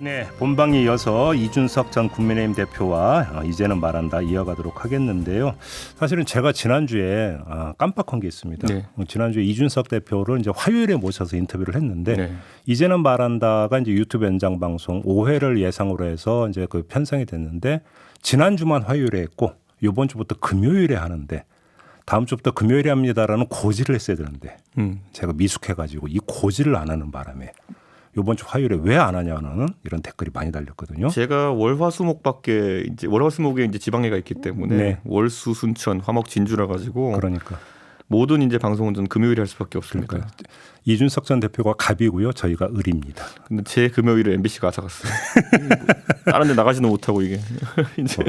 네, 본방에 이어서 이준석 전 국민의힘 대표와 이제는 말한다 이어가도록 하겠는데요. 사실은 제가 지난주에 깜빡한 게 있습니다. 네. 지난주에 이준석 대표를 이제 화요일에 모셔서 인터뷰를 했는데 네. 이제는 말한다가 이제 유튜브 연장 방송 5회를 예상으로 해서 이제 그 편성이 됐는데 지난주만 화요일에 했고 이번 주부터 금요일에 하는데 다음 주부터 금요일에 합니다라는 고지를 했어야 되는데 제가 미숙해가지고 이 고지를 안 하는 바람에 이번 주 화요일에 왜 안 하냐는 이런 댓글이 많이 달렸거든요. 제가 월화수목밖에 이제 월화수목에 이제 지방회가 있기 때문에 네. 월수 순천 화목 진주라 가지고 그러니까 모든 이제 방송은 전 금요일에 할 수밖에 없습니다. 그러니까 이준석 전 대표가 갑이고요, 저희가 을입니다. 근데 제 금요일에 MBC가 앗아갔어요. 다른 데 나가지도 못하고 이게 이제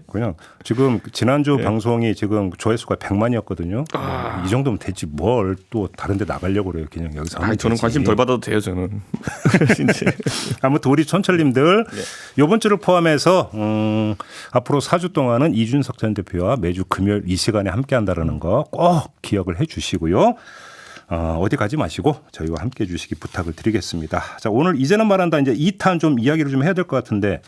그냥 지금 지난주 네. 방송이 지금 조회수가 100만이었거든요. 이 정도면 되지 뭘 또 다른 데 나가려고 그래요. 그냥 여기서 하면 저는 되지. 관심 덜 받아도 돼요, 저는. 이제 아무튼 우리 촌철님들 이번 주를 포함해서 앞으로 4주 동안은 이준석 전 대표와 매주 금요일 이 시간에 함께한다라는 거 꼭 기억을 해주시고요. 어디 가지 마시고 저희와 함께 해주시기 부탁을 드리겠습니다. 자, 오늘 이제는 말한다 이제 2탄 좀 이야기를 좀 해야 될 것 같은데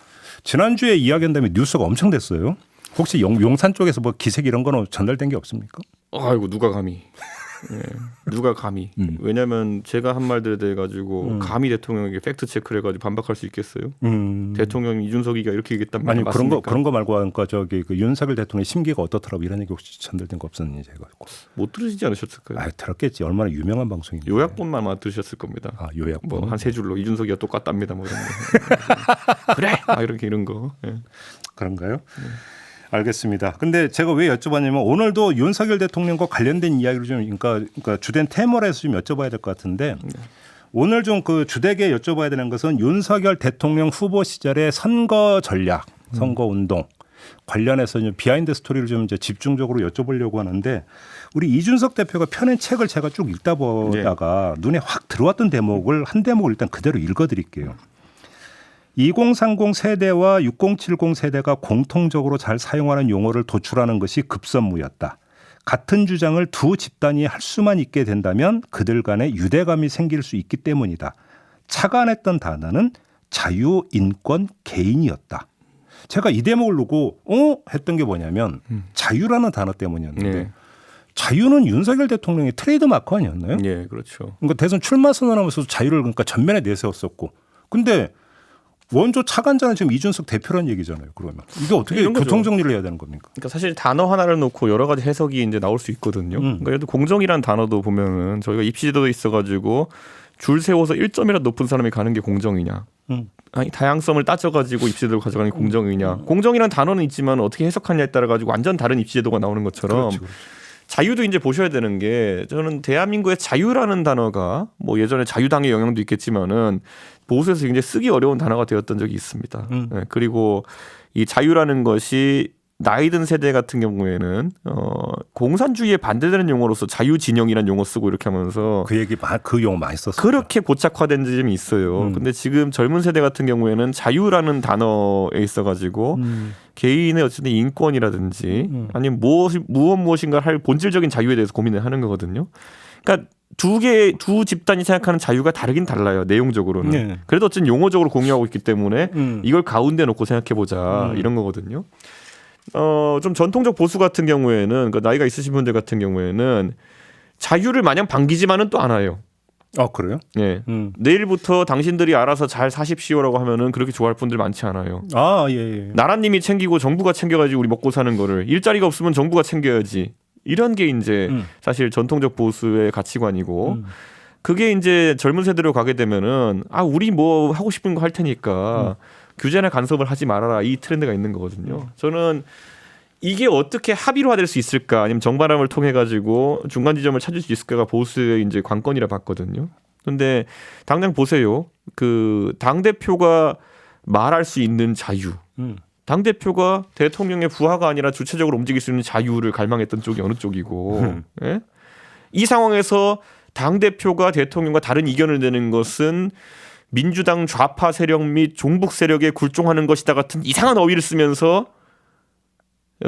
지난주에 이야기한 다음에 뉴스가 엄청 됐어요. 혹시 용산 쪽에서 뭐 기색 이런 거는 전달된 게 없습니까? 아이고 누가 감히. 예, 누가 감히. 왜냐하면 제가 한 말들에 대해 가지고 감히 대통령에게 팩트 체크를 해가지고 반박할 수 있겠어요? 대통령이 이준석이가 이렇게 얘기했단 말이 아니 맞습니까? 그런 거 말고 그러니까 저기 그 윤석열 대통령 심기가 어떻더라고 이런 얘기 혹시 전달된 거 없었는지 제가 못 들으시지 않으셨을까요? 들었겠지. 얼마나 유명한 방송인데. 요약본만 아마 들으셨을 겁니다. 요약본. 뭐 한 세 줄로 이준석이가 똑같답니다. 뭐 이런 거. 그래. 이렇게 이런 거. 예. 그런가요? 알겠습니다. 근데 제가 왜 여쭤봤냐면 오늘도 윤석열 대통령과 관련된 이야기를 좀 그러니까 주된 테마에서 좀 여쭤봐야 될 것 같은데 오늘 좀 그 주되게 여쭤봐야 되는 것은 윤석열 대통령 후보 시절의 선거 전략, 선거 운동 관련해서 좀 비하인드 스토리를 좀 이제 집중적으로 여쭤보려고 하는데 우리 이준석 대표가 펴낸 책을 제가 쭉 읽다 보다가 눈에 확 들어왔던 대목을 한 대목을 일단 그대로 읽어드릴게요. 2030 세대와 6070 세대가 공통적으로 잘 사용하는 용어를 도출하는 것이 급선무였다. 같은 주장을 두 집단이 할 수만 있게 된다면 그들 간에 유대감이 생길 수 있기 때문이다. 착안했던 단어는 자유, 인권, 개인이었다. 제가 이 대목을 놓고 했던 게 뭐냐면 자유라는 단어 때문이었는데 네. 자유는 윤석열 대통령의 트레이드 마크 아니었나요? 예, 그렇죠. 그러니까 대선 출마 선언하면서 자유를 그러니까 전면에 내세웠었고 근데 원조 차관자는 지금 이준석 대표란 얘기잖아요. 그러면 이게 어떻게 교통 정리를 해야 되는 겁니까? 그러니까 사실 단어 하나를 놓고 여러 가지 해석이 이제 나올 수 있거든요. 그러니까 예를 들어 공정이라는 단어도 보면은 저희가 입시제도에 있어가지고 줄 세워서 1점이라도 높은 사람이 가는 게 공정이냐? 아니 다양성을 따져가지고 입시제도를 가져가는 게 공정이냐? 공정이라는 단어는 있지만 어떻게 해석하냐에 따라 가지고 완전 다른 입시제도가 나오는 것처럼. 그렇죠. 자유도 이제 보셔야 되는 게 저는 대한민국의 자유라는 단어가 뭐 예전에 자유당의 영향도 있겠지만은 보수에서 굉장히 쓰기 어려운 단어가 되었던 적이 있습니다. 네, 그리고 이 자유라는 것이 나이 든 세대 같은 경우에는 공산주의에 반대되는 용어로서 자유진영이라는 용어 쓰고 이렇게 하면서 그 용어 많이 썼어요. 그렇게 고착화된 점이 있어요. 근데 지금 젊은 세대 같은 경우에는 자유라는 단어에 있어가지고 개인의 어쨌든 인권이라든지 아니면 무엇인가 할 본질적인 자유에 대해서 고민을 하는 거거든요. 그러니까 두 집단이 생각하는 자유가 다르긴 달라요. 내용적으로는. 네. 그래도 어쨌든 용어적으로 공유하고 있기 때문에 이걸 가운데 놓고 생각해보자 이런 거거든요. 좀 전통적 보수 같은 경우에는 그러니까 나이가 있으신 분들 같은 경우에는 자유를 마냥 반기지만은 또 않아요. 그래요? 네. 내일부터 당신들이 알아서 잘 사십시오라고 하면은 그렇게 좋아할 분들 많지 않아요. 예. 나라님이 챙기고 정부가 챙겨가지고 우리 먹고 사는 거를 일자리가 없으면 정부가 챙겨야지. 이런 게 이제 사실 전통적 보수의 가치관이고 그게 이제 젊은 세대로 가게 되면은 우리 뭐 하고 싶은 거 할 테니까 규제나 간섭을 하지 말아라 이 트렌드가 있는 거거든요. 저는 이게 어떻게 합의화될 수 있을까 아니면 정반합을 통해 가지고 중간 지점을 찾을 수 있을까가 보수의 이제 관건이라 봤거든요. 그런데 당장 보세요. 그 당 대표가 말할 수 있는 자유. 당 대표가 대통령의 부하가 아니라 주체적으로 움직일 수 있는 자유를 갈망했던 쪽이 어느 쪽이고 예? 이 상황에서 당 대표가 대통령과 다른 이견을 내는 것은 민주당 좌파 세력 및 종북 세력에 굴종하는 것이다 같은 이상한 어휘를 쓰면서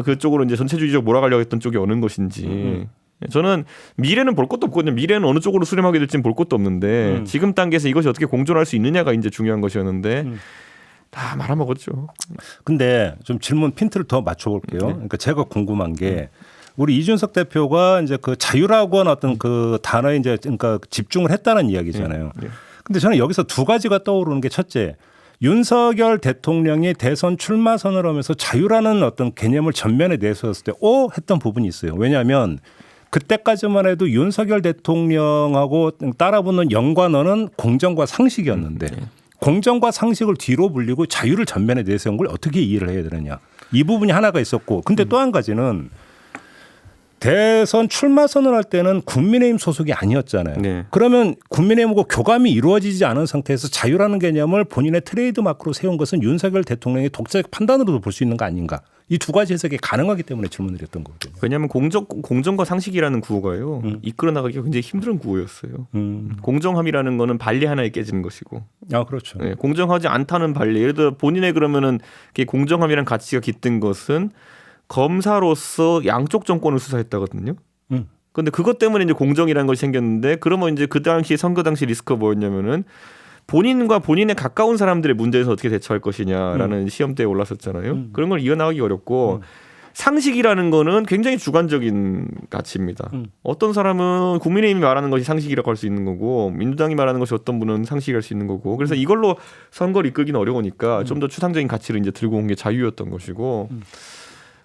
그쪽으로 이제 전체주의적 몰아가려고 했던 쪽이 어느 것인지 저는 미래는 볼 것도 없거든요. 미래는 어느 쪽으로 수렴하게 될지는 볼 것도 없는데 지금 단계에서 이것이 어떻게 공존할 수 있느냐가 이제 중요한 것이었는데 다 말아먹었죠. 근데 좀 질문 핀트를 더 맞춰볼게요. 그러니까 제가 궁금한 게 우리 이준석 대표가 이제 그 자유라고 하는 어떤 그 단어에 이제 그러니까 집중을 했다는 이야기잖아요. 근데 저는 여기서 두 가지가 떠오르는 게 첫째, 윤석열 대통령이 대선 출마선을 하면서 자유라는 어떤 개념을 전면에 내세웠을 때 했던 부분이 있어요. 왜냐하면 그때까지만 해도 윤석열 대통령하고 따라붙는 연관어는 공정과 상식이었는데 공정과 상식을 뒤로 불리고 자유를 전면에 내세운 걸 어떻게 이해를 해야 되느냐. 이 부분이 하나가 있었고 근데 또 한 가지는 대선 출마선을 할 때는 국민의힘 소속이 아니었잖아요. 네. 그러면 국민의힘하고 교감이 이루어지지 않은 상태에서 자유라는 개념을 본인의 트레이드마크로 세운 것은 윤석열 대통령의 독자적 판단으로도 볼 수 있는 거 아닌가. 이 두 가지 해석이 가능하기 때문에 질문을 했던 거거든요. 왜냐하면 공정과 상식이라는 구호가요. 이끌어 나가기가 굉장히 힘든 구호였어요. 공정함이라는 거는 발리 하나에 깨지는 것이고. 아 그렇죠. 네, 공정하지 않다는 발리. 예를 들어 본인의 그러면은 공정함이라는 가치가 깃든 것은 검사로서 양쪽 정권을 수사했다거든요. 그런데 그것 때문에 이제 공정이라는 것이 생겼는데 그러면 이제 그 당시 선거 당시 리스크가 뭐였냐면은 본인과 본인에 가까운 사람들의 문제에서 어떻게 대처할 것이냐라는 시험대에 올랐었잖아요. 그런 걸 이어나가기 어렵고 상식이라는 거는 굉장히 주관적인 가치입니다. 어떤 사람은 국민의힘이 말하는 것이 상식이라고 할 수 있는 거고 민주당이 말하는 것이 어떤 분은 상식이랄 수 있는 거고 그래서 이걸로 선거를 이끌기는 어려우니까 좀 더 추상적인 가치를 이제 들고 온 게 자유였던 것이고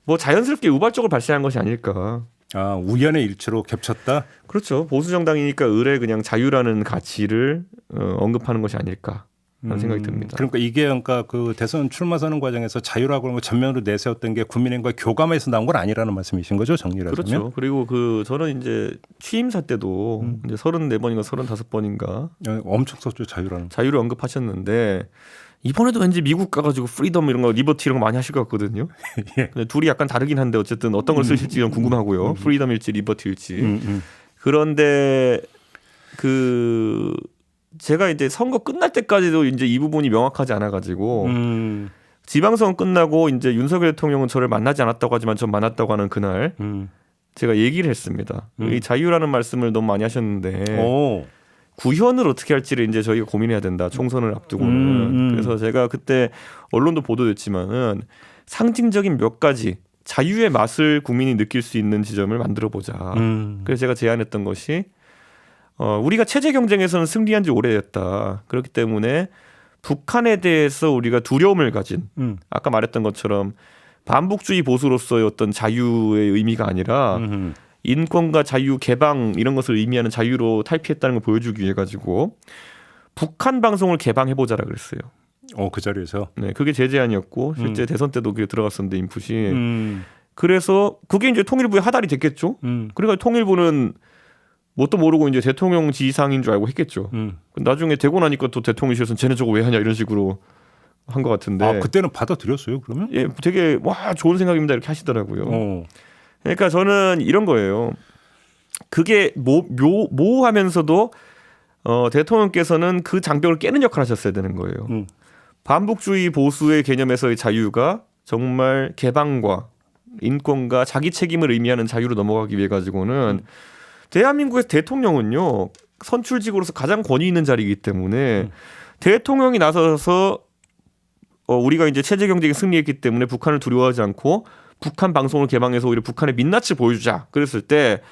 뭐 자연스럽게 우발적으로 발생한 것이 아닐까. 아 우연의 일치로 겹쳤다. 그렇죠. 보수 정당이니까 의뢰 그냥 자유라는 가치를 언급하는 것이 아닐까라는 생각이 듭니다. 그러니까 이게 그러니까 그 대선 출마 선언 과정에서 자유라고 하는 걸 전면으로 내세웠던 게 국민의힘과 교감에서 나온 건 아니라는 말씀이신 거죠, 정리를 하자면? 그렇죠. 그리고 저는 이제 취임사 때도 이제 34번인가 35번인가 엄청 썼죠, 자유라는. 자유를 언급하셨는데 이번에도 왠지 미국 가가지고 프리덤 이런 거 리버티 이런 거 많이 하실 것 같거든요. 예. 근데 둘이 약간 다르긴 한데 어쨌든 어떤 걸 쓰실지 좀 궁금하고요. 프리덤일지 리버티일지. 그런데 제가 이제 선거 끝날 때까지도 이제 이 부분이 명확하지 않아가지고 지방선 끝나고 이제 윤석열 대통령은 저를 만나지 않았다고 하지만 전 만났다고 하는 그날 제가 얘기를 했습니다. 이 자유라는 말씀을 너무 많이 하셨는데. 오. 구현을 어떻게 할지를 이제 저희가 고민해야 된다. 총선을 앞두고는. 그래서 제가 그때 언론도 보도됐지만은 상징적인 몇 가지 자유의 맛을 국민이 느낄 수 있는 지점을 만들어 보자. 그래서 제가 제안했던 것이 우리가 체제 경쟁에서는 승리한 지 오래됐다. 그렇기 때문에 북한에 대해서 우리가 두려움을 가진 아까 말했던 것처럼 반북주의 보수로서의 어떤 자유의 의미가 아니라 인권과 자유, 개방 이런 것을 의미하는 자유로 탈피했다는 걸 보여주기 위해 가지고 북한 방송을 개방해보자라 그랬어요. 그 자리에서. 네, 그게 제 제안이었고 실제 대선 때도 그게 들어갔었는데 인풋이. 그래서 그게 이제 통일부의 하달이 됐겠죠. 그러니까 통일부는 뭣도 모르고 이제 대통령 지상인 줄 알고 했겠죠. 나중에 되고 나니까 또 대통령실에서는 쟤네 저거 왜 하냐 이런 식으로 한 것 같은데. 아 그때는 받아들였어요 그러면? 예, 되게 와 좋은 생각입니다 이렇게 하시더라고요. 그러니까 저는 이런 거예요. 그게 모호하면서도 대통령께서는 그 장벽을 깨는 역할을 하셨어야 되는 거예요. 반북주의 보수의 개념에서의 자유가 정말 개방과 인권과 자기 책임을 의미하는 자유로 넘어가기 위해 가지고는 대한민국의 대통령은요 선출직으로서 가장 권위 있는 자리이기 때문에 대통령이 나서서 우리가 이제 체제 경쟁에 승리했기 때문에 북한을 두려워하지 않고 북한 방송을 개방해서 오히려 북한의 민낯을 보여주자. 그랬을 때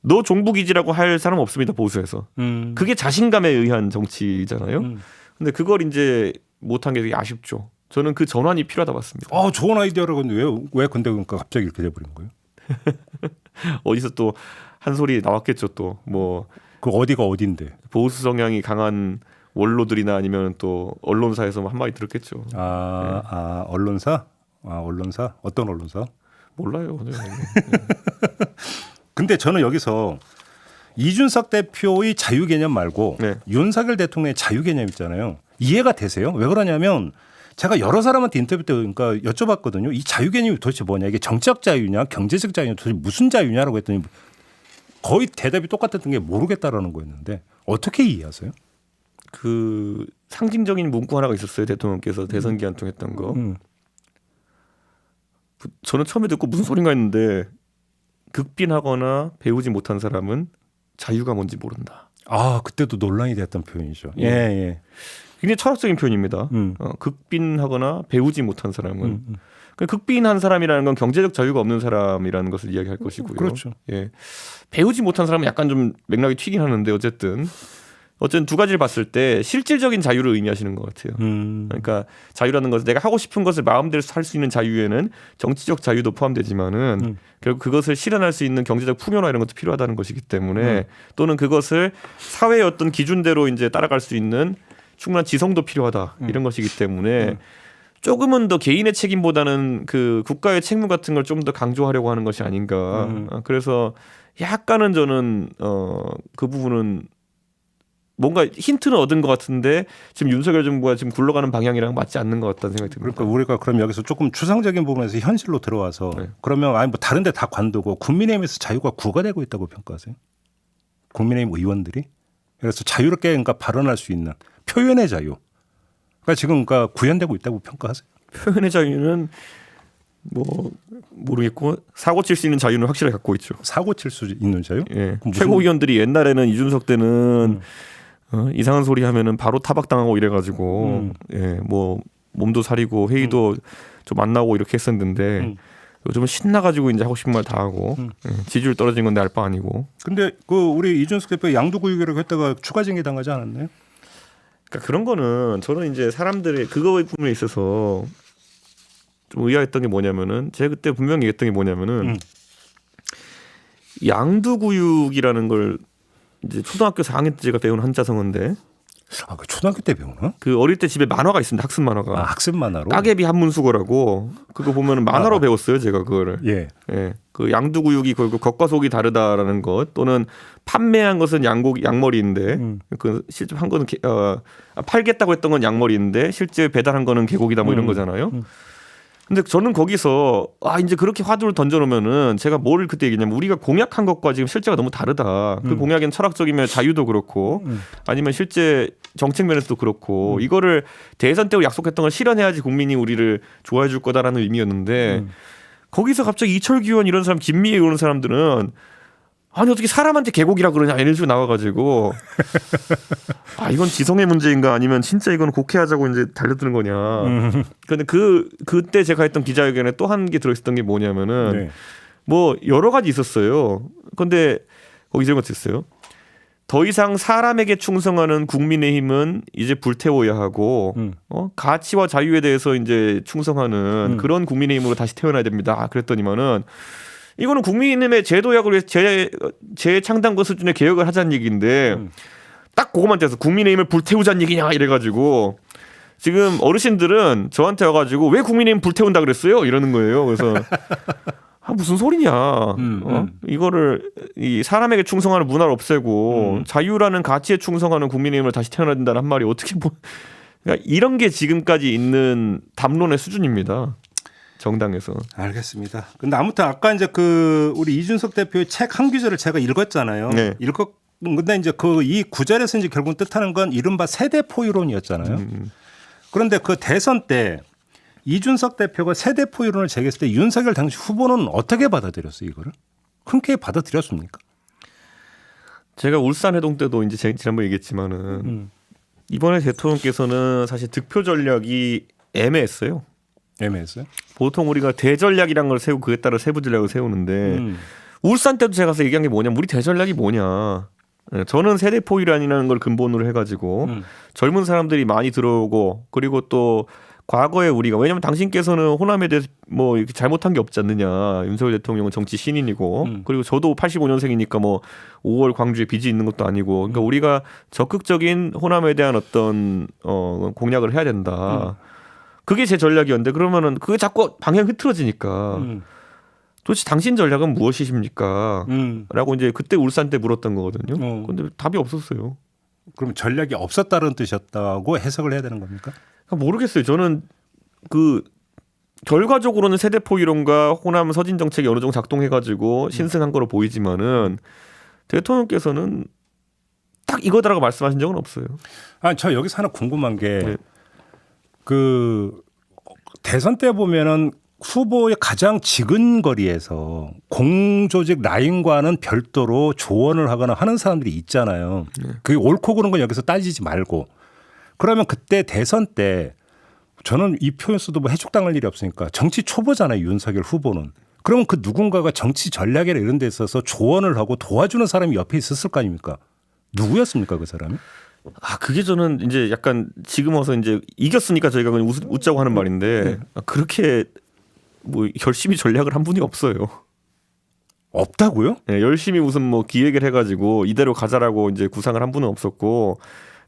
너 종북이지라고 할 사람 없습니다 보수에서. 그게 자신감에 의한 정치잖아요. 근데 그걸 이제 못한 게 되게 아쉽죠. 저는 그 전환이 필요하다 봤습니다. 좋은 아이디어라고 했는데 왜 근데 그러니까 갑자기 이렇게 돼버린 거예요? 어디서 또 한 소리 나왔겠죠 또 뭐. 그 어디가 어딘데? 보수 성향이 강한 원로들이나 아니면 또 언론사에서 한마디 들었겠죠. 언론사? 언론사? 어떤 언론사? 몰라요. 네. 근데 저는 여기서 이준석 대표의 자유 개념 말고 윤석열 대통령의 자유 개념 있잖아요. 이해가 되세요? 왜 그러냐면 제가 여러 사람한테 인터뷰 때 그러니까 여쭤봤거든요. 이 자유 개념이 도대체 뭐냐? 이게 정치적 자유냐, 경제적 자유냐, 도대체 무슨 자유냐라고 했더니 거의 대답이 똑같았던 게 모르겠다라는 거였는데 어떻게 이해하세요? 그 상징적인 문구 하나가 있었어요. 대통령께서 대선 기간 동안 했던 거. 저는 처음에 듣고 무슨 소린가 했는데 극빈하거나 배우지 못한 사람은 자유가 뭔지 모른다. 아, 그때도 논란이 됐던 표현이죠. 예, 예. 굉장히 철학적인 표현입니다. 극빈하거나 배우지 못한 사람은 그 극빈한 사람이라는 건 경제적 자유가 없는 사람이라는 것을 이야기할 것이고요. 그렇죠. 예. 배우지 못한 사람은 약간 좀 맥락이 튀긴 하는데 어쨌든 두 가지를 봤을 때 실질적인 자유를 의미하시는 것 같아요. 그러니까 자유라는 것은 내가 하고 싶은 것을 마음대로 할 수 있는 자유에는 정치적 자유도 포함되지만은 결국 그것을 실현할 수 있는 경제적 풍요나 이런 것도 필요하다는 것이기 때문에 또는 그것을 사회의 어떤 기준대로 이제 따라갈 수 있는 충분한 지성도 필요하다 이런 것이기 때문에 조금은 더 개인의 책임보다는 그 국가의 책무 같은 걸 좀 더 강조하려고 하는 것이 아닌가. 그래서 약간은 저는 그 부분은 뭔가 힌트는 얻은 것 같은데 지금 윤석열 정부가 지금 굴러가는 방향이랑 맞지 않는 것 같다는 생각이 듭니다. 그러니까 우리가 그럼 여기서 조금 추상적인 부분에서 현실로 들어와서 네. 그러면 아니 뭐 다른 데 다 관두고 국민의힘에서 자유가 구가되고 있다고 평가하세요? 국민의힘 의원들이? 그래서 자유롭게 그러니까 발언할 수 있는 표현의 자유. 그러니까 지금 그러니까 구현되고 있다고 평가하세요? 표현의 자유는 뭐 모르겠고 사고 칠 수 있는 자유는 확실하게 갖고 있죠. 사고 칠 수 있는 자유? 예. 최고위원들이 옛날에는 이준석 때는 이상한 소리 하면은 바로 타박당하고 이래가지고 예, 뭐 몸도 사리고 회의도 좀 안 나오고 이렇게 했었는데 요즘은 신나가지고 이제 하고 싶은 말 다 하고 예, 지지율 떨어진 건데 알 바 아니고. 근데 그 우리 이준석 대표 양도구역이라고 했다가 추가 징계 당하지 않았나요? 그러니까 그런 거는 저는 이제 사람들의 그거 부분에 있어서 좀 의아했던 게 뭐냐면은 제가 그때 분명히 얘기했던 게 뭐냐면은 양두구육이라는 걸 이제 초등학교 4학년 때 제가 배운 한자성어인데 아, 그 초등학교 때 배우나? 그 어릴 때 집에 만화가 있습니다. 학습 만화가. 아, 학습 만화로. 까개비 한문수거라고 그거 보면은 만화로 배웠어요. 제가 그거를. 예. 예. 그 양두구육이 결국 겉과 속이 다르다라는 것 또는 판매한 것은 양머리인데 그 실제 한 거는 팔겠다고 했던 건 양머리인데 실제 배달한 거는 개고기다 뭐 이런 거잖아요. 근데 저는 거기서 이제 그렇게 화두를 던져놓으면은 제가 뭘 그때 얘기했냐면 우리가 공약한 것과 지금 실제가 너무 다르다. 그 공약엔 철학적이면 자유도 그렇고 아니면 실제 정책 면에서도 그렇고 이거를 대선 때 약속했던 걸 실현해야지 국민이 우리를 좋아해 줄 거다라는 의미였는데 거기서 갑자기 이철규 의원 이런 사람 김미애 이런 사람들은 아니 어떻게 사람한테 개고기라 그러냐 이런 식으로 나와가지고 이건 지성의 문제인가 아니면 진짜 이건 곡해하자고 이제 달려드는 거냐. 그런데 그때 제가 했던 기자회견에 또 한 게 들어있었던 게 뭐냐면은 네. 뭐 여러 가지 있었어요. 근데 거기 이런 것도 있어요. 더 이상 사람에게 충성하는 국민의힘은 이제 불태워야 하고 가치와 자유에 대해서 이제 충성하는 그런 국민의힘으로 다시 태어나야 됩니다. 그랬더니만은 이거는 국민의힘의 제도약을 위해서 재창당과 수준의 개혁을 하자는 얘기인데 딱 그것만 돼서 국민의힘을 불태우자는 얘기냐 이래가지고 지금 어르신들은 저한테 와가지고 왜 국민의힘 불태운다 그랬어요? 이러는 거예요. 그래서 무슨 소리냐? 이거를 이 사람에게 충성하는 문화를 없애고 자유라는 가치에 충성하는 국민의힘을 다시 태어나야 된다는 한 말이 어떻게 그러니까 이런 게 지금까지 있는 담론의 수준입니다. 정당에서. 알겠습니다. 근데 아무튼 아까 이제 그 우리 이준석 대표의 책 한 구절을 제가 읽었잖아요. 네. 근데 이제 그 이 구절에서 이제 결국 뜻하는 건 이른바 세대 포유론이었잖아요. 그런데 그 대선 때 이준석 대표가 세대 포유론을 제기했을 때 윤석열 당시 후보는 어떻게 받아들였어요, 이거를? 흔쾌히 받아들였습니까? 제가 울산 해동 때도 이제 지난번 얘기했지만은 이번에 대통령께서는 사실 득표 전략이 애매했어요. 애매했어요? 보통 우리가 대전략이란 걸 세우고 그에 따라 세부 전략을 세우는데 울산 때도 제가 가서 얘기한 게 뭐냐면 우리 대전략이 뭐냐. 저는 세대 포유란이라는 걸 근본으로 해가지고 젊은 사람들이 많이 들어오고 그리고 또 과거에 우리가 왜냐하면 당신께서는 호남에 대해서 뭐 이렇게 잘못한 게 없지 않느냐. 윤석열 대통령은 정치 신인이고 그리고 저도 85년생이니까 뭐 5월 광주에 빚이 있는 것도 아니고 그러니까 우리가 적극적인 호남에 대한 어떤 공약을 해야 된다. 그게 제 전략이었는데 그러면은 그게 자꾸 방향 흐트러지니까 도대체 당신 전략은 무엇이십니까? 라고 이제 그때 울산 때 물었던 거거든요. 근데 답이 없었어요. 그럼 전략이 없었다는 뜻이었다고 해석을 해야 되는 겁니까? 모르겠어요. 저는 그 결과적으로는 세대포 이론과 호남 서진 정책이 어느 정도 작동해가지고 신승한 거로 보이지만은 대통령께서는 딱 이거다라고 말씀하신 적은 없어요. 저 여기서 하나 궁금한 게 네. 그 대선 때 보면은 후보의 가장 지근거리에서 공조직 라인과는 별도로 조언을 하거나 하는 사람들이 있잖아요. 그게 옳고 그른 건 여기서 따지지 말고. 그러면 그때 대선 때 저는 이 표현 써도 뭐 해촉당할 일이 없으니까 정치 초보잖아요. 윤석열 후보는. 그러면 그 누군가가 정치 전략이나 이런 데 있어서 조언을 하고 도와주는 사람이 옆에 있었을 거 아닙니까? 누구였습니까 그 사람이? 그게 저는 이제 약간 지금 와서 이제 이겼으니까 저희가 그냥 웃자고 하는 말인데 그렇게 뭐 열심히 전략을 한 분이 없어요. 없다고요? 네, 열심히 무슨 뭐 기획을 해가지고 이대로 가자라고 이제 구상을 한 분은 없었고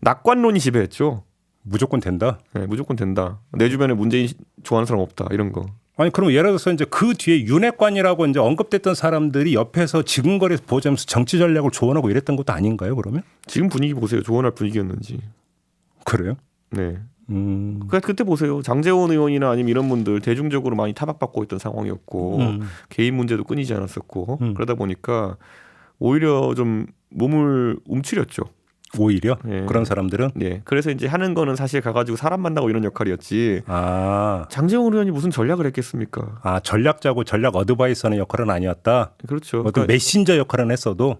낙관론이 지배했죠. 무조건 된다? 네, 무조건 된다. 내 주변에 문재인 좋아하는 사람 없다 이런 거. 아니 그럼 예를 들어서 이제 그 뒤에 윤핵관이라고 이제 언급됐던 사람들이 옆에서 지근거리에서 보자면서 정치 전략을 조언하고 이랬던 것도 아닌가요? 그러면? 지금 분위기 보세요. 조언할 분위기였는지. 그래요? 네. 그러니까 그때 보세요. 장제원 의원이나 아니면 이런 분들 대중적으로 많이 타박받고 있던 상황이었고 개인 문제도 끊이지 않았었고 그러다 보니까 오히려 좀 몸을 움츠렸죠. 오히려 예. 그런 사람들은 네. 그래서 이제 하는 거는 사실 가가지고 사람 만나고 이런 역할이었지. 장제원 의원이 무슨 전략을 했겠습니까? 전략자고 전략 어드바이서는 역할은 아니었다. 그렇죠. 어떤 그러니까 메신저 역할은 했어도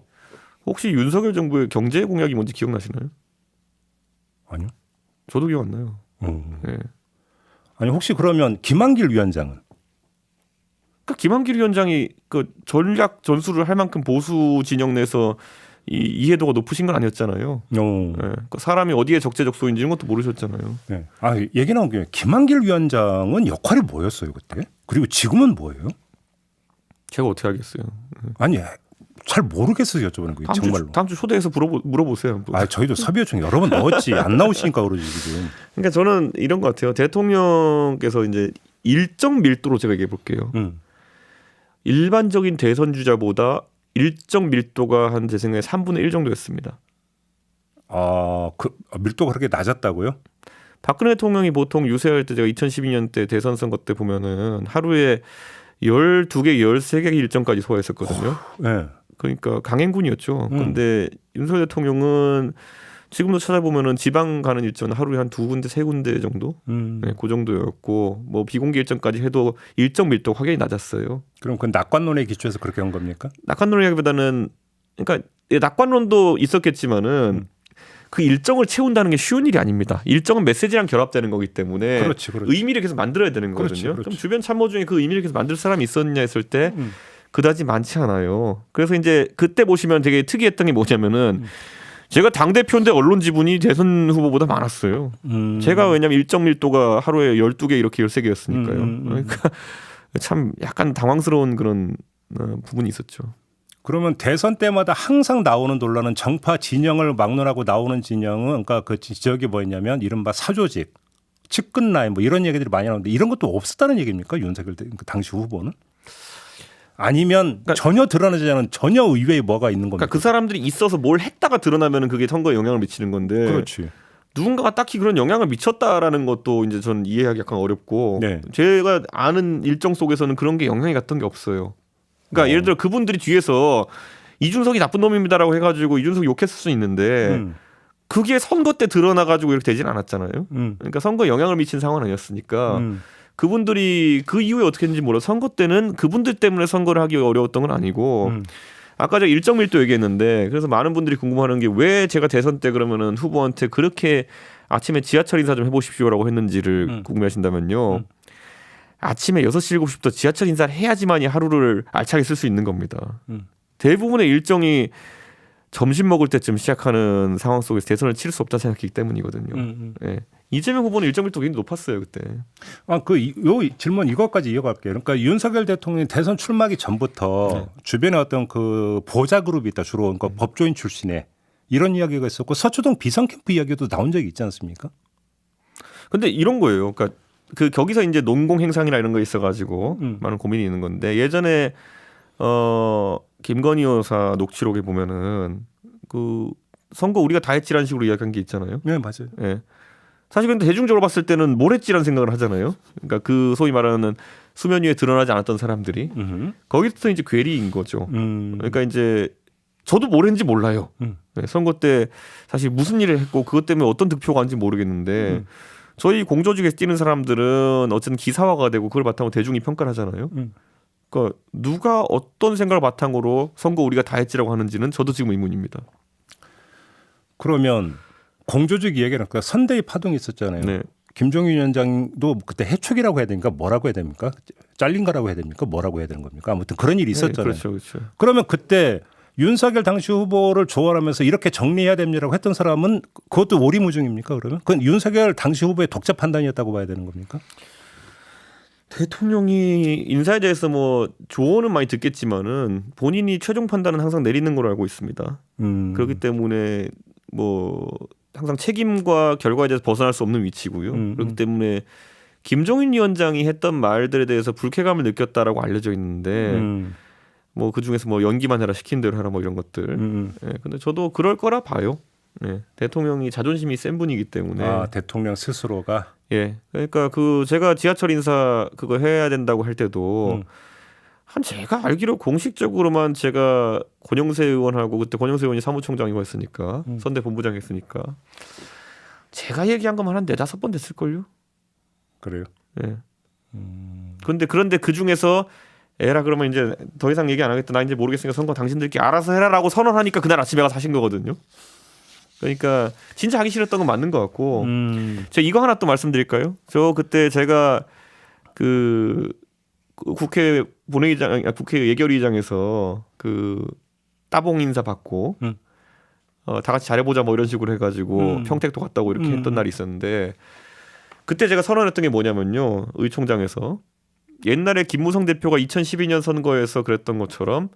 혹시 윤석열 정부의 경제 공약이 뭔지 기억나시나요? 아니요. 저도 기억 안 나요. 네. 아니 혹시 그러면 김한길 위원장은? 그러니까 김한길 위원장이 그 전략 전술을 할 만큼 보수 진영 내에서 이해도가 높으신 건 아니었잖아요. 네. 그 사람이 어디에 적재적소인지 이런 것도 모르셨잖아요. 네. 얘기 나온 게 김한길 위원장은 역할이 뭐였어요 그때? 그리고 지금은 뭐예요? 제가 어떻게 알겠어요. 아니 잘 모르겠어요 여쭤보는 거예요. 정말로. 다음 주 초대해서 물어보세요. 저희도 섭외 요청 여러 번 넣었지 안 나오시니까 그러지 지금. 그러니까 저는 이런 것 같아요. 대통령께서 이제 일정 밀도로 제가 얘기해 볼게요. 일반적인 대선 주자보다 일정 밀도가 한 제 생각에 3분의 1 정도였습니다. 그 밀도가 그렇게 낮았다고요? 박근혜 대통령이 보통 유세할 때 제가 2012년 때 대선 선거 때 보면은 하루에 12개, 13개 일정까지 소화했었거든요. 네. 그러니까 강행군이었죠. 그런데 윤석열 대통령은 지금도 찾아보면은 지방 가는 일정은 하루에 한 2군데, 3군데 정도, 네, 그 정도였고 뭐 비공개 일정까지 해도 일정 밀도 확연히 낮았어요. 그럼 그 낙관론에 기초해서 그렇게 한 겁니까? 낙관론이라기보다는 그러니까 낙관론도 있었겠지만은 그 일정을 채운다는 게 쉬운 일이 아닙니다. 일정은 메시지랑 결합되는 거기 때문에 그렇지. 의미를 계속 만들어야 되는 거거든요. 그럼 주변 참모 중에 그 의미를 계속 만들 사람이 있었냐 했을 때 그다지 많지 않아요. 그래서 이제 그때 보시면 되게 특이했던 게 뭐냐면은 제가 당대표인데 언론 지분이 대선 후보보다 많았어요. 제가 왜냐하면 일정 밀도가 하루에 12개 이렇게 13개였으니까요. 그러니까 참 약간 당황스러운 그런 부분이 있었죠. 그러면 대선 때마다 항상 나오는 논란은 정파 진영을 막론하고 나오는 진영은 그러니까 그 지적이 뭐였냐면 이른바 사조직, 측근 라인 뭐 이런 얘기들이 많이 나오는데 이런 것도 없었다는 얘기입니까? 윤석열 당시 후보는? 아니면 그러니까 전혀 드러나지 않은 전혀 의외의 뭐가 있는 겁니까? 그러니까 그 사람들이 있어서 뭘 했다가 드러나면 그게 선거에 영향을 미치는 건데 그렇지. 누군가가 딱히 그런 영향을 미쳤다라는 것도 이제 전 이해하기 약간 어렵고 네. 제가 아는 일정 속에서는 그런 게 영향이 갔던 게 없어요. 그러니까 예를 들어 그분들이 뒤에서 이준석이 나쁜 놈입니다라고 해가지고 이준석 욕했을 수 있는데 그게 선거 때 드러나가지고 이렇게 되진 않았잖아요. 그러니까 선거에 영향을 미친 상황은 아니었으니까 그분들이 그 이후에 어떻게 했는지 몰라도 선거 때는 그분들 때문에 선거를 하기 어려웠던 건 아니고 아까 제가 일정 밀도 얘기했는데 그래서 많은 분들이 궁금해하는 게 왜 제가 대선 때 그러면은 후보한테 그렇게 아침에 지하철 인사 좀 해보십시오라고 했는지를 궁금해하신다면요. 아침에 6시, 7시부터 지하철 인사를 해야지만이 하루를 알차게 쓸 수 있는 겁니다. 대부분의 일정이 점심 먹을 때쯤 시작하는 상황 속에서 대선을 치를 수 없다 생각하기 때문이거든요. 예. 이재명 후보는 일정 밀도 굉장히 높았어요 그때. 요 질문 이것까지 이어갈게요. 그러니까 윤석열 대통령이 대선 출마하기 전부터 주변에 어떤 그 보좌 그룹이 있다 주로 그러니까 법조인 출신의 이런 이야기가 있었고 서초동 비선 캠프 이야기도 나온 적이 있지 않습니까? 근데 이런 거예요. 그러니까 그 거기서 이제 농공 행상이나 이런 거 있어가지고 많은 고민이 있는 건데 예전에 김건희 여사 녹취록에 보면은 그 선거 우리가 다 했지라는 식으로 이야기한 게 있잖아요. 네 맞아요. 예. 사실 근데 대중적으로 봤을 때는 뭘 했지라는 생각을 하잖아요. 그러니까 그 소위 말하는 수면 위에 드러나지 않았던 사람들이 거기서 이제 괴리인 거죠. 그러니까 이제 저도 뭘 했는지 몰라요. 네, 선거 때 사실 무슨 일을 했고 그것 때문에 어떤 득표가 왔는지 모르겠는데 저희 공조직에서 뛰는 사람들은 어쨌든 기사화가 되고 그걸 바탕으로 대중이 평가를 하잖아요. 그러니까 누가 어떤 생각을 바탕으로 선거 우리가 다 했지라고 하는지는 저도 지금 의문입니다. 그러면 공조직 이야기는 그 선대위 파동이 있었잖아요. 네. 김종인 위원장도 그때 해촉이라고 해야 됩니까? 뭐라고 해야 됩니까? 잘린 거라고 해야 됩니까? 뭐라고 해야 되는 겁니까? 아무튼 그런 일이 있었잖아요. 네, 그렇죠. 그러면 그때 윤석열 당시 후보를 조언하면서 이렇게 정리해야 됩니다라고 했던 사람은 그것도 오리무중입니까? 그러면 그건 윤석열 당시 후보의 독자 판단이었다고 봐야 되는 겁니까? 대통령이 인사에 대해서 뭐 조언은 많이 듣겠지만은 본인이 최종 판단은 항상 내리는 걸로 알고 있습니다. 그렇기 때문에 뭐 항상 책임과 결과에 대해서 벗어날 수 없는 위치고요. 그렇기 때문에 김종인 위원장이 했던 말들에 대해서 불쾌감을 느꼈다라고 알려져 있는데 뭐 그 중에서 뭐 연기만 해라 시킨 대로 해라 뭐 이런 것들. 예, 근데 저도 그럴 거라 봐요. 예, 대통령이 자존심이 센 분이기 때문에. 아, 대통령 스스로가. 예, 그러니까 그 제가 지하철 인사 그거 해야 된다고 할 때도 한 제가 알기로 공식적으로만 제가 권영세 의원하고 그때 권영세 의원이 사무총장이고 했으니까 선대 본부장 했으니까 제가 얘기한 것만 한 4-5번 됐을걸요. 그래요? 예. 그런데 그 중에서 에라 그러면 이제 더 이상 얘기 안 하겠다. 나 이제 모르겠으니까 선거 당신들끼리 알아서 해라라고 선언하니까 그날 아침에 가서 하신 거거든요. 그러니까 진짜 하기 싫었던 건 맞는 것 같고 제가 이거 하나 또 말씀드릴까요? 저 그때 제가 그 국회 본회의장, 국회 예결위장에서 그 따봉 인사 받고 다 같이 잘해보자 뭐 이런 식으로 해가지고 평택도 갔다 오고 이렇게 했던 날이 있었는데 그때 제가 선언했던 게 뭐냐면요. 의총장에서 옛날에 김무성 대표가 2012년 선거에서 그랬던 것처럼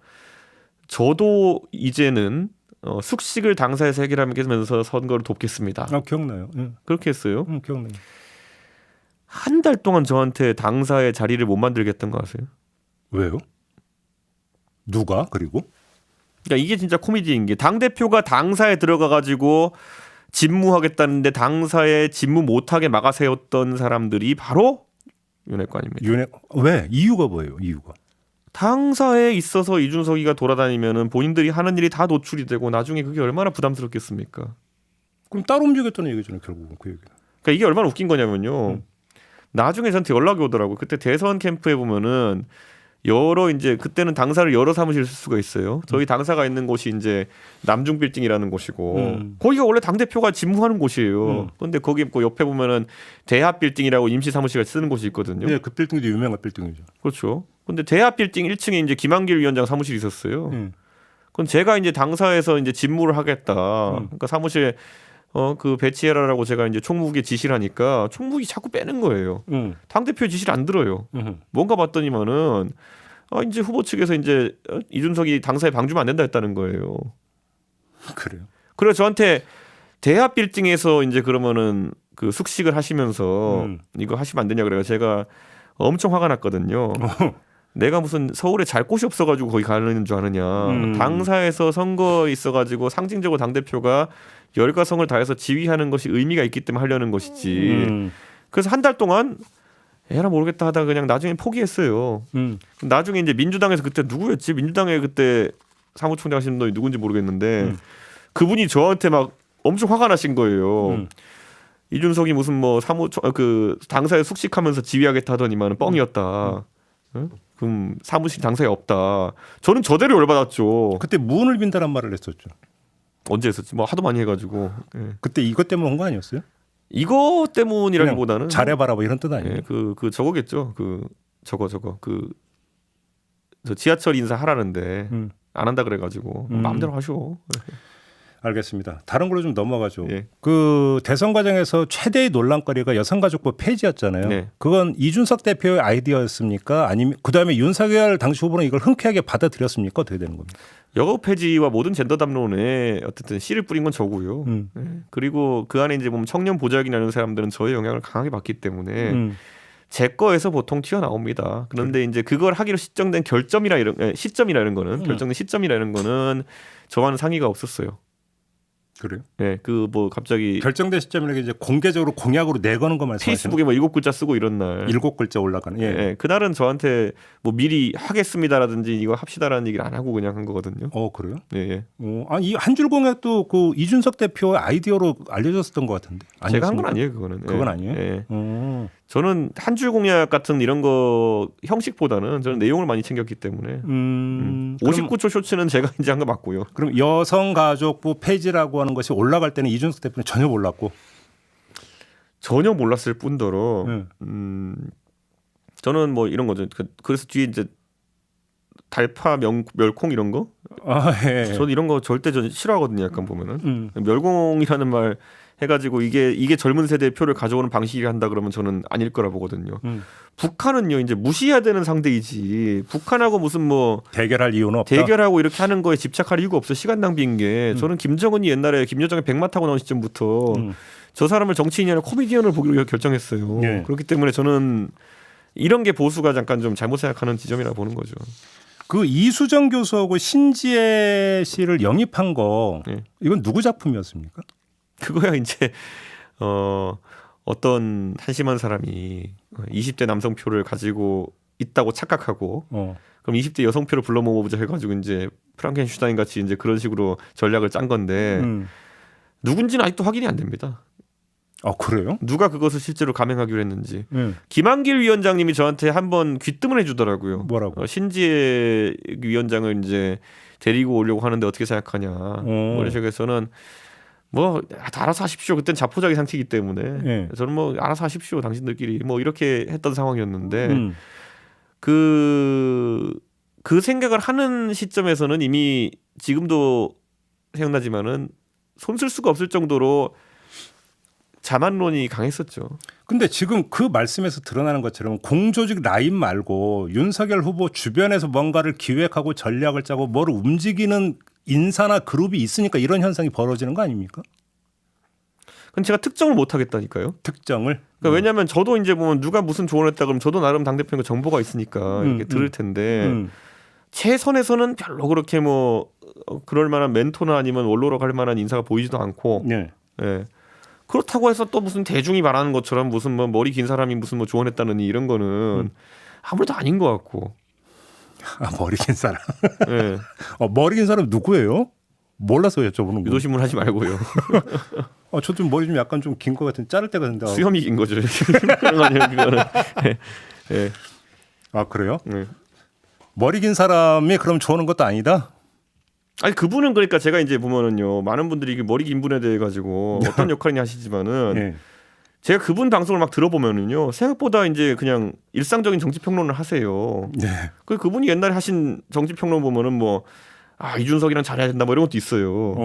저도 이제는 숙식을 당사에서 해결하면서 선거를 돕겠습니다. 기억나요. 그렇게 했어요. 기억나요. 한 달 동안 저한테 당사의 자리를 못 만들겠던 거 아세요? 왜요? 누가? 그리고? 그러니까 이게 진짜 코미디인 게 당대표가 당사에 들어가가지고 집무하겠다는데 당사에 집무 못하게 막아세웠던 사람들이 바로 윤핵관입니다. 왜? 이유가 뭐예요? 이유가? 당사에 있어서 이준석이가 돌아다니면은 본인들이 하는 일이 다 노출이 되고 나중에 그게 얼마나 부담스럽겠습니까? 그럼 따로 움직였다는 얘기잖아요. 결국은 그 얘기는. 그러니까 이게 얼마나 웃긴 거냐면요. 나중에 저한테 연락이 오더라고요. 그때 대선 캠프에 보면은 여러 이제 그때는 당사를 여러 사무실 쓸 수가 있어요. 저희 당사가 있는 곳이 이제 남중 빌딩이라는 곳이고 거기가 원래 당 대표가 집무하는 곳이에요. 그런데 거기 그 옆에 보면은 대합 빌딩이라고 임시 사무실을 쓰는 곳이 있거든요. 네, 그 빌딩도 유명한 빌딩이죠. 그렇죠. 근데 대합 빌딩 1층에 이제 김한길 위원장 사무실이 있었어요. 그건 제가 이제 당사에서 이제 집무를 하겠다. 그러니까 사무실에 그 배치해라라고 제가 이제 총무국에 지시를 하니까 총무국이 자꾸 빼는 거예요. 당 대표 지시를 안 들어요. 뭔가 봤더니만은 이제 후보 측에서 이제 이준석이 당사에 방주면 안 된다 했다는 거예요. 그래요. 그래서 저한테 대합 빌딩에서 이제 그러면은 그 숙식을 하시면서 이거 하시면 안 되냐 그래요. 제가 엄청 화가 났거든요. 내가 무슨 서울에 잘 곳이 없어가지고 거기 가는 줄 아느냐. 당사에서 선거 있어가지고 상징적으로 당대표가 열과성을 다해서 지휘하는 것이 의미가 있기 때문에 하려는 것이지. 그래서 한 달 동안 에라 모르겠다 하다가 그냥 나중에 포기했어요. 나중에 이제 민주당에서 그때 누구였지? 민주당에 그때 사무총장 하시는 분이 누군지 모르겠는데 그분이 저한테 막 엄청 화가 나신 거예요. 이준석이 무슨 뭐 그 당사에 숙식하면서 지휘하겠다 하더니만 뻥이었다. 그럼 사무실 당사에 없다. 저는 저대로 열받았죠. 그때 무언을 빈다란 말을 했었죠. 언제 했었지? 뭐 하도 많이 해가지고. 예. 그때 이것 때문에 온 거 아니었어요? 이거 때문이라기보다는 잘해봐라 뭐 이런 뜻 아니에요? 예, 그 저거겠죠. 저거 저 지하철 인사 하라는데 안 한다 그래가지고 마음대로 하셔. 알겠습니다. 다른 걸로 좀 넘어가죠. 예. 그 대선 과정에서 최대의 논란거리가 여성가족부 폐지였잖아요. 네. 그건 이준석 대표의 아이디어였습니까? 아니면 그다음에 윤석열 당시 후보는 이걸 흔쾌하게 받아들였습니까? 어떻게 되는 겁니까? 여고 폐지와 모든 젠더 담론에 어쨌든 씨를 뿌린 건 저고요. 예. 그리고 그 안에 이제 보면 청년 보좌관이라는 사람들은 저의 영향을 강하게 받기 때문에 제 거에서 보통 튀어나옵니다. 그런데 이제 그걸 하기로 시점된 시점이라 이런 거는 결정된 시점이라 이런 거는 저와는 상의가 없었어요. 그래요? 예, 그 뭐 갑자기 결정된 시점이라는 게 이제 공개적으로 공약으로 내거는 거 말씀하시는 페이스북에 뭐 7글자 쓰고 이런 날. 7글자 올라가는. 예. 예, 그날은 저한테 뭐 미리 하겠습니다라든지 이거 합시다라는 얘기를 안 하고 그냥 한 거거든요. 그래요? 예, 예. 아니 이 한 줄 공약도 그 이준석 대표의 아이디어로 알려졌었던 것 같은데. 제가 한 건 아니었습니까? 아니에요, 그거는. 그건 예. 아니에요? 예. 저는 한 줄 공약 같은 이런 거 형식보다는 저는 내용을 많이 챙겼기 때문에 59초 쇼츠는 제가 이제 한 거 맞고요. 그럼 여성가족부 폐지라고 하는 것이 올라갈 때는 이준석 대표는 전혀 몰랐고 전혀 몰랐을 뿐더러 저는 뭐 이런 거죠. 그래서 뒤에 이제 달파 멸콩 이런 거 예. 저는 이런 거 절대 전 싫어하거든요. 약간 보면은 멸공이라는 말 해가지고 이게 젊은 세대의 표를 가져오는 방식이 한다 그러면 저는 아닐 거라 보거든요. 북한은요 이제 무시해야 되는 상대이지 북한하고 무슨 뭐 대결할 이유는 없다. 대결하고 이렇게 하는 거에 집착할 이유가 없어. 시간 낭비인 게 저는 김정은이 옛날에 김여정의 백마 타고 나온 시점부터 저 사람을 정치인이 아니라 코미디언을 보기로 결정했어요. 예. 그렇기 때문에 저는 이런 게 보수가 잠깐 좀 잘못 생각하는 지점이라 보는 거죠. 그 이수정 교수하고 신지혜 씨를 영입한 거 예. 이건 누구 작품이었습니까? 그거야 이제 어떤 한심한 사람이 20대 남성표를 가지고 있다고 착각하고 그럼 20대 여성표를 불러 모으자 해가지고 이제 프랑켄슈타인 같이 이제 그런 식으로 전략을 짠 건데 누군지는 아직도 확인이 안 됩니다. 그래요? 누가 그것을 실제로 감행하기로 했는지. 김한길 위원장님이 저한테 한번 귀뜸을 해주더라고요. 뭐라고? 신지혜 위원장을 이제 데리고 오려고 하는데 어떻게 생각하냐. 뭐 이런 식으로서는 뭐 다 알아서 하십시오. 그땐 자포자기 상태이기 때문에 예. 저는 뭐 알아서 하십시오. 당신들끼리 뭐 이렇게 했던 상황이었는데 그 생각을 하는 시점에서는 이미 지금도 생각나지만은 손쓸 수가 없을 정도로 자만론이 강했었죠. 근데 지금 그 말씀에서 드러나는 것처럼 공조직 라인 말고 윤석열 후보 주변에서 뭔가를 기획하고 전략을 짜고 뭘 움직이는 인사나 그룹이 있으니까 이런 현상이 벌어지는 거 아닙니까? 그럼 제가 특정을 못 하겠다니까요. 특정을. 그러니까 왜냐하면 저도 이제 보면 누가 무슨 조언을 했다 그러면 저도 나름 당대표니까 정보가 있으니까 이렇게 들을 텐데 제 선에서는 별로 그렇게 뭐 그럴 만한 멘토나 아니면 원로로 갈 만한 인사가 보이지도 않고 네. 예. 그렇다고 해서 또 무슨 대중이 말하는 것처럼 무슨 뭐 머리 긴 사람이 무슨 뭐 조언했다느니 이런 거는 아무래도 아닌 것 같고. 머리 긴 사람. 예. 머리 긴 사람 누구예요? 몰라서 여쭤보는 거예요. 유도신문 하지 말고요. 저 좀 머리 좀 약간 좀 긴 것 같은 자를 때가 된다. 수염이 긴 거죠. 그런 거 아니에요, 그거는. 예. 그래요? 예. 머리 긴 사람이 그럼 좋아하는 것도 아니다? 아니 그분은 그러니까 제가 이제 보면은요 많은 분들이 이게 머리 긴 분에 대해 가지고 어떤 역할이냐 하시지만은 예. 제가 그분 방송을 막 들어보면은요 생각보다 이제 그냥 일상적인 정치 평론을 하세요. 네. 그분이 옛날에 하신 정치 평론 보면은 뭐 이준석이랑 잘해야 된다 뭐 이런 것도 있어요.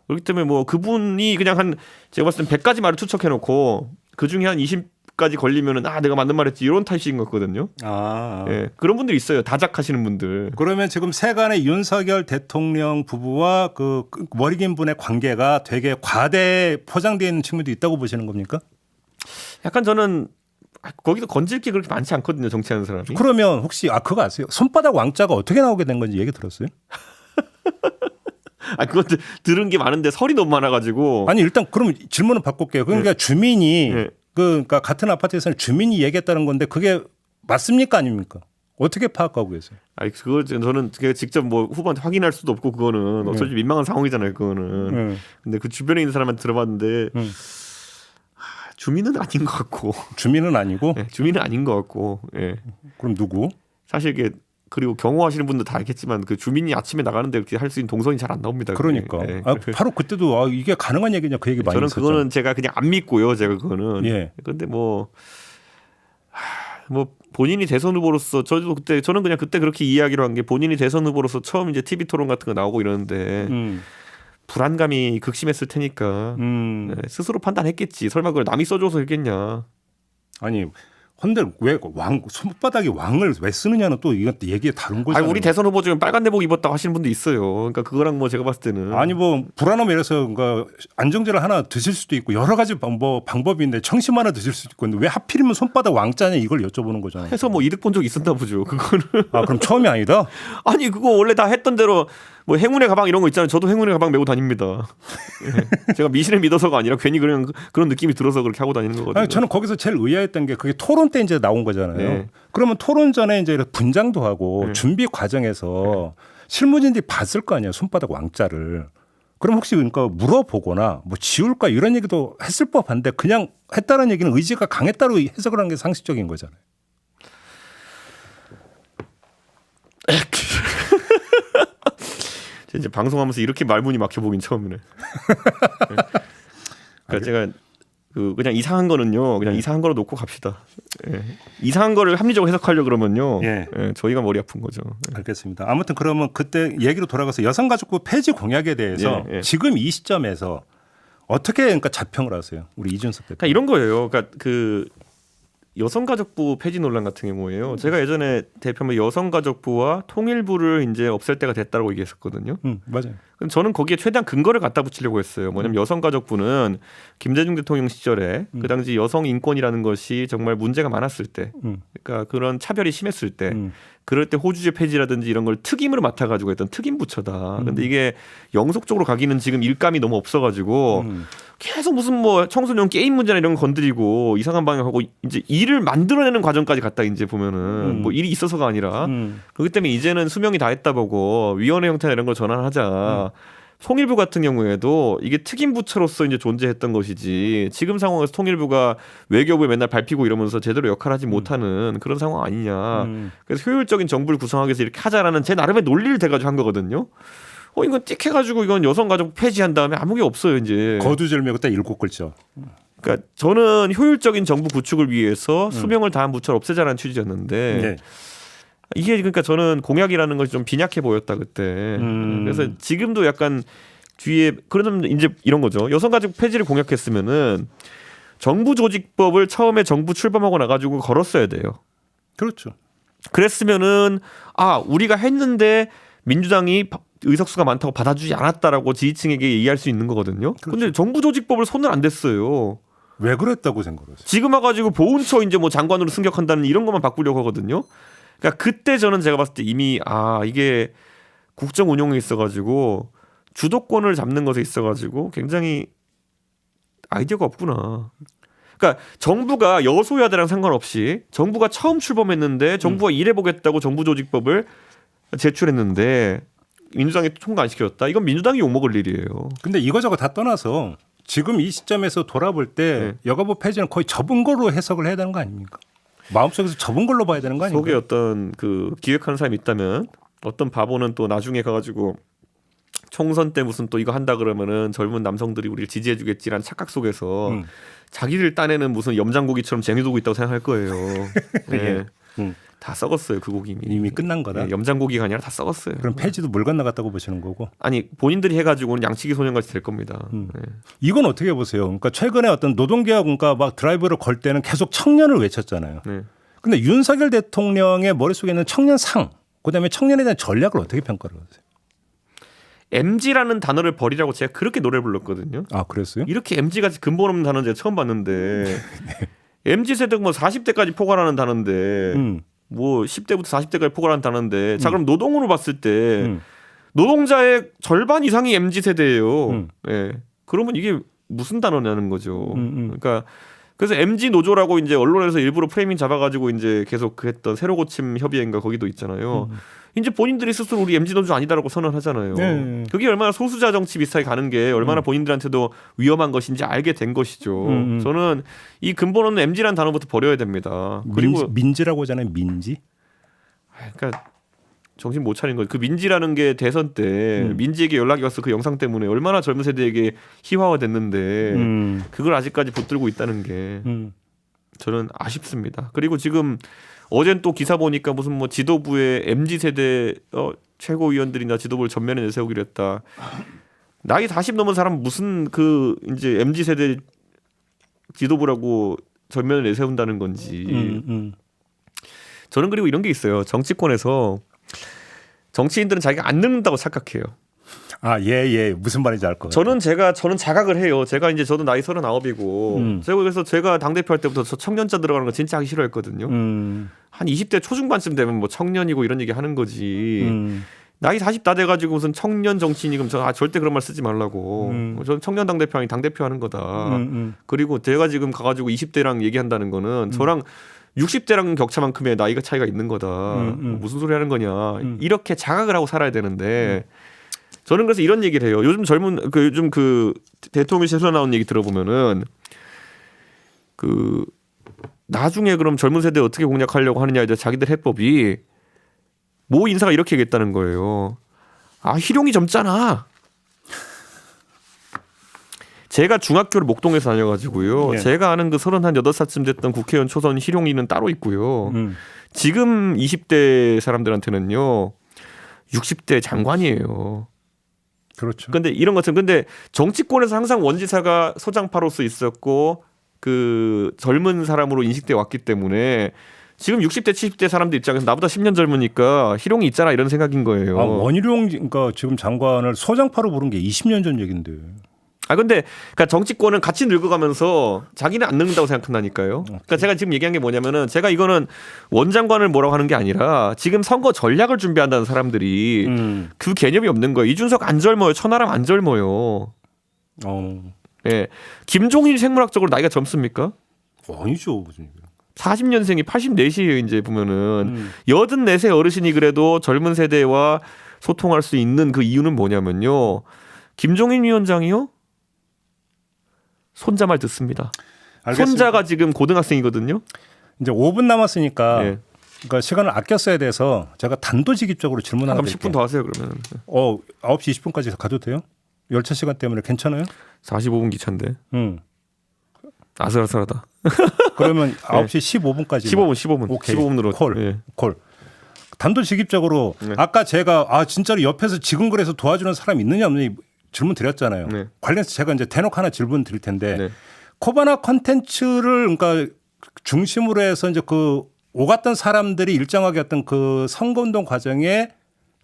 그렇기 때문에 뭐 그분이 그냥 한 제가 봤을 땐 100가지 말을 투척해 놓고 그 중에 한 20가지 걸리면은 내가 맞는 말했지 이런 타입인 것 같거든요. 예, 그런 분들 있어요. 다작하시는 분들. 그러면 지금 세간의 윤석열 대통령 부부와 그 머리 긴 분의 관계가 되게 과대 포장되어 있는 측면도 있다고 보시는 겁니까? 약간 저는 거기서 건질 게 그렇게 많지 않거든요. 정치하는 사람이. 그러면 혹시 그거 아세요? 손바닥 왕자가 어떻게 나오게 된 건지 얘기 들었어요? 그것 들은 게 많은데 설이 너무 많아가지고. 아니 일단 그럼 질문을 바꿀게요. 그러니까 주민이 네. 그러니까 같은 아파트에서는 주민이 얘기했다는 건데 그게 맞습니까 아닙니까? 어떻게 파악하고 계세요? 그걸 저는 직접 뭐 후보한테 확인할 수도 없고 그거는 어쩔 민망한 상황이잖아요. 그거는. 근데 그 주변에 있는 사람한테 들어봤는데 주민은 아닌 것 같고. 주민은 아니고? 네, 주민은 아닌 것 같고. 예. 그럼 누구? 사실 이게 그리고 경호하시는 분들 다 알겠지만 그 주민이 아침에 나가는데 그렇게 할 수 있는 동선이 잘 안 나옵니다. 그러니까. 예. 바로 그때도 이게 가능한 얘기냐 그 얘기 많이 저는 했었죠. 그거는 제가 그냥 안 믿고요. 제가 그거는. 예. 그런데 뭐 본인이 대선 후보로서 저는 그냥 그때 그렇게 이야기를 한 게 본인이 대선 후보로서 처음 이제 TV 토론 같은 거 나오고 이러는데 불안감이 극심했을 테니까 네, 스스로 판단했겠지. 설마 그걸 남이 써줘서 했겠냐. 아니 근데 왜 손바닥에 왕을 왜 쓰느냐는 또 이건 얘기에 다른 거잖아요. 우리 대선 후보 중에 빨간 내복 입었다고 하시는 분도 있어요. 그러니까 그거랑 뭐 제가 봤을 때는 불안하면 이래서 그러니까 안정제를 하나 드실 수도 있고 여러 가지 방법이 있는데 청심 하나 드실 수도 있고 왜 하필이면 손바닥 왕자냐 이걸 여쭤보는 거잖아요. 해서 뭐 이득 본 적 있었나 보죠. 그거는. 그럼 처음이 아니다? 아니 그거 원래 다 했던 대로 뭐 행운의 가방 이런 거 있잖아요. 저도 행운의 가방 메고 다닙니다. 예. 제가 미신을 믿어서가 아니라 괜히 그런 느낌이 들어서 그렇게 하고 다니는 거거든요. 아니, 저는 거기서 제일 의아했던 게 그게 토론 때 이제 나온 거잖아요. 네. 그러면 토론 전에 이제 분장도 하고 네. 준비 과정에서 실무진들이 봤을 거 아니에요. 손바닥 왕자를. 그럼 혹시 그러니까 물어보거나 뭐 지울까 이런 얘기도 했을 법한데 그냥 했다는 얘기는 의지가 강했다로 해석을 한 게 상식적인 거잖아요. 이제 방송하면서 이렇게 말문이 막혀보긴 처음이네. 그러니까 제가 그냥 이상한 거는요, 그냥 이상한 거로 놓고 갑시다. 예. 이상한 거를 합리적으로 해석하려 그러면요, 예. 저희가 머리 아픈 거죠. 알겠습니다. 아무튼 그러면 그때 얘기로 돌아가서 여성가족부 폐지 공약에 대해서 예. 지금 이 시점에서 어떻게 그러니까 자평을 하세요, 우리 이준석 대표? 그러니까 이런 거예요. 그러니까 그 여성가족부 폐지 논란 같은 경우에요. 제가 예전에 대표면 여성가족부와 통일부를 이제 없앨 때가 됐다고 얘기했었거든요. 맞아요. 그럼 저는 거기에 최대한 근거를 갖다 붙이려고 했어요. 뭐냐면 여성가족부는 김대중 대통령 시절에 그 당시 여성 인권이라는 것이 정말 문제가 많았을 때, 그러니까 그런 차별이 심했을 때, 그럴 때 호주제 폐지라든지 이런 걸 특임으로 맡아가지고 했던 특임 부처다. 근데 이게 영속적으로 가기는 지금 일감이 너무 없어가지고 계속 무슨 뭐 청소년 게임 문제나 이런 거 건드리고 이상한 방향하고 이제 일을 만들어내는 과정까지 갔다 이제 보면은 뭐 일이 있어서가 아니라 그렇기 때문에 이제는 수명이 다 했다 보고 위원회 형태나 이런 걸 전환하자. 통일부 같은 경우에도 이게 특임 부처로서 이제 존재했던 것이지 지금 상황에서 통일부가 외교부에 맨날 밟히고 이러면서 제대로 역할하지 못하는 그런 상황 아니냐. 그래서 효율적인 정부를 구성하기 위해서 이렇게 하자라는 제 나름의 논리를 대가지고 한 거거든요. 이건 띡 해가지고 이건 여성가족 폐지한 다음에 아무 게 없어요 이제. 거두절미하고 딱 7글자. 그러니까 저는 효율적인 정부 구축을 위해서 수명을 다한 부처를 없애자라는 취지였는데. 네. 이게 그러니까 저는 공약이라는 것이 좀 빈약해 보였다 그때. 그래서 지금도 약간 뒤에 그러면 이제 이런 거죠. 여성가족 폐지를 공약했으면은 정부 조직법을 처음에 정부 출범하고 나가지고 걸었어야 돼요. 그렇죠. 그랬으면은 우리가 했는데 민주당이 의석수가 많다고 받아주지 않았다라고 지지층에게 얘기할 수 있는 거거든요. 그렇죠. 근데 정부 조직법을 손을 안 댔어요. 왜 그랬다고 생각하세요? 지금 와가지고 보훈처 이제 뭐 장관으로 승격한다는 이런 것만 바꾸려고 하거든요. 그러니까 그때 저는 제가 봤을 때 이미 이게 국정 운용에 있어가지고 주도권을 잡는 것에 있어가지고 굉장히 아이디어가 없구나. 그러니까 정부가 여소야대랑 상관없이 정부가 처음 출범했는데 정부가 일해보겠다고 정부조직법을 제출했는데 민주당이 통과 안 시켰다. 이건 민주당이 욕먹을 일이에요. 근데 이거저거 다 떠나서 지금 이 시점에서 돌아볼 때 여가부 폐지는 거의 접은 걸로 해석을 해야 되는 거 아닙니까? 마음속에서 접은 걸로 봐야 되는 거 아닙니까? 속에 어떤 그 기획하는 사람이 있다면 어떤 바보는 또 나중에 가가지고 총선 때 무슨 또 이거 한다 그러면은 젊은 남성들이 우리를 지지해주겠지라는 착각 속에서 자기를 따내는 무슨 염장고기처럼 쟁여두고 있다고 생각할 거예요. 네. 다 썩었어요 그 고기 이미 끝난 거다. 네, 염장고기가 아니라 다 썩었어요. 그럼 폐지도 물 건너갔다고 보시는 거고. 아니 본인들이 해가지고는 양치기 소년같이 될 겁니다. 네. 이건 어떻게 보세요? 그러니까 최근에 어떤 노동개혁 그러니까 막 드라이브를 걸 때는 계속 청년을 외쳤잖아요. 네. 근데 윤석열 대통령의 머릿속에 있는 청년상, 그다음에 청년에 대한 전략을 어떻게 평가를 하세요? MG라는 단어를 버리라고 제가 그렇게 노래를 불렀거든요. 아, 그랬어요? 이렇게 MG같이 근본 없는 단어는 제가 처음 봤는데 MG 세대가 뭐 40대까지 포괄하는 단어인데 뭐 10대부터 40대까지 포괄하는 단어인데 자 그럼 노동으로 봤을 때 노동자의 절반 이상이 MG 세대예요. 예. 그러면 이게 무슨 단어냐는 거죠. 그러니까 그래서 MG 노조라고 이제 언론에서 일부러 프레이밍 잡아가지고 이제 계속 그 했던 새로 고침 협의회인가 거기도 있잖아요. 이제 본인들이 스스로 우리 MG 노조 아니다라고 선언하잖아요. 네. 그게 얼마나 소수자 정치 비슷하게 가는 게 얼마나 본인들한테도 위험한 것인지 알게 된 것이죠. 저는 이 근본 없는 MG라는 단어부터 버려야 됩니다. 그리고 민지라고 하잖아요. 민지. 그러니까 정신 못 차린 거죠. 그 민지라는 게 대선 때 민지에게 연락이 왔어 그 영상 때문에 얼마나 젊은 세대에게 희화화됐는데 그걸 아직까지 붙들고 있다는 게 저는 아쉽습니다. 그리고 지금 어젠 또 기사 보니까 무슨 뭐 지도부의 MZ 세대 최고위원들이나 지도부를 전면에 내세우기로 했다. 나이 40 넘은 사람 무슨 그 이제 MZ 세대 지도부라고 전면에 내세운다는 건지. 저는 그리고 이런 게 있어요. 정치권에서 정치인들은 자기가 안 늙는다고 착각해요. 아, 예. 무슨 말인지 알 것 같아요. 저는 자각을 해요. 제가 이제 저도 나이 39이고 제가 그래서 제가 당대표 할 때부터 저 청년자 들어가는 거 진짜 하기 싫어했거든요. 한 20대 초중반쯤 되면 뭐 청년이고 이런 얘기 하는 거지. 나이 40 다 돼가지고 무슨 청년 정치인이금 절대 그런 말 쓰지 말라고. 저는 청년 당대표 아니 당대표 하는 거다. 그리고 제가 지금 가가지고 20대랑 얘기한다는 거는 저랑 60대랑 격차만큼의 나이가 차이가 있는 거다. 무슨 소리 하는 거냐. 이렇게 자각을 하고 살아야 되는데 저는 그래서 이런 얘기를 해요. 요즘 요즘 대통령실에서 나온 얘기 들어보면은 나중에 그럼 젊은 세대 어떻게 공략하려고 하느냐에 대해 자기들 해법이 모 인사가 이렇게 얘기했다는 거예요. 희룡이 젊잖아. 제가 중학교를 목동에서 다녀가지고요. 네. 제가 아는 38살쯤 됐던 국회의원 초선 희룡이는 따로 있고요. 지금 20대 사람들한테는요. 60대 장관이에요. 그렇죠. 근데 이런 것처럼 근데 정치권에서 항상 원지사가 소장파로서 있었고 젊은 사람으로 인식돼 왔기 때문에 지금 60대 70대 사람들 입장에서 나보다 10년 젊으니까 희룡이 있잖아 이런 생각인 거예요. 원희룡 그러니까 지금 장관을 소장파로 부른 게 20년 전 얘긴데. 근데 그러니까 정치권은 같이 늙어가면서 자기는 안 늙는다고 생각한다니까요. 그러니까 제가 지금 얘기한 게 뭐냐면은 제가 이거는 원장관을 뭐라고 하는 게 아니라 지금 선거 전략을 준비한다는 사람들이 그 개념이 없는 거예요. 이준석 안 젊어요. 천하람 안 젊어요. 예. 김종인 생물학적으로 나이가 젊습니까? 아니죠. 무슨 40년생이 84시예요. 이제 보면은 84세 어르신이 그래도 젊은 세대와 소통할 수 있는 그 이유는 뭐냐면요. 김종인 위원장이요. 손자 말 듣습니다. 알겠습니다. 손자가 지금 고등학생이거든요. 이제 5분 남았으니까 네. 그러니까 시간을 아껴 써야 돼서 제가 단도직입적으로 질문 하나 그럼 드릴게요. 10분 더 하세요 그러면. 9시 20분까지 가도 돼요? 열차 시간 때문에 괜찮아요? 45분 기차인데. 응. 아슬아슬하다. 그러면 9시 15분까지. 15분. 오케이. 15분으로. 콜. 단도직입적으로 네. 아까 제가 진짜로 옆에서 지금 그래서 도와주는 사람 있느냐 없느냐 질문 드렸잖아요. 네. 관련해서 제가 이제 대놓고 하나 질문 드릴 텐데 네. 코바나 컨텐츠를 그러니까 중심으로 해서 이제 오갔던 사람들이 일정하게 어떤 선거운동 과정에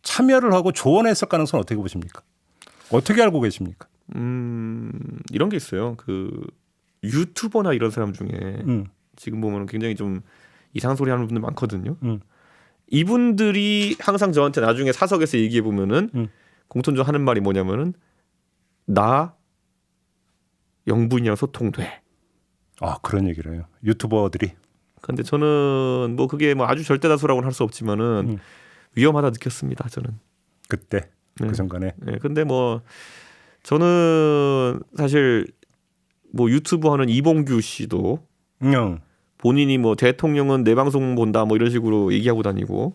참여를 하고 조언했을 가능성은 어떻게 보십니까? 어떻게 알고 계십니까? 이런 게 있어요. 유튜버나 이런 사람 중에 지금 보면 굉장히 좀 이상한 소리 하는 분들 많거든요. 이분들이 항상 저한테 나중에 사석에서 얘기해 보면은 공통적으로 하는 말이 뭐냐면은 나 영분이랑 소통돼. 그런 얘기를 해요. 유튜버들이. 근데 저는 그게 아주 절대 다수라고는 할 수 없지만은 위험하다 느꼈습니다. 저는 그때 그 순간에. 네, 근데 저는 사실 유튜브 하는 이봉규 씨도 본인이 대통령은 내 방송 본다 이런 식으로 얘기하고 다니고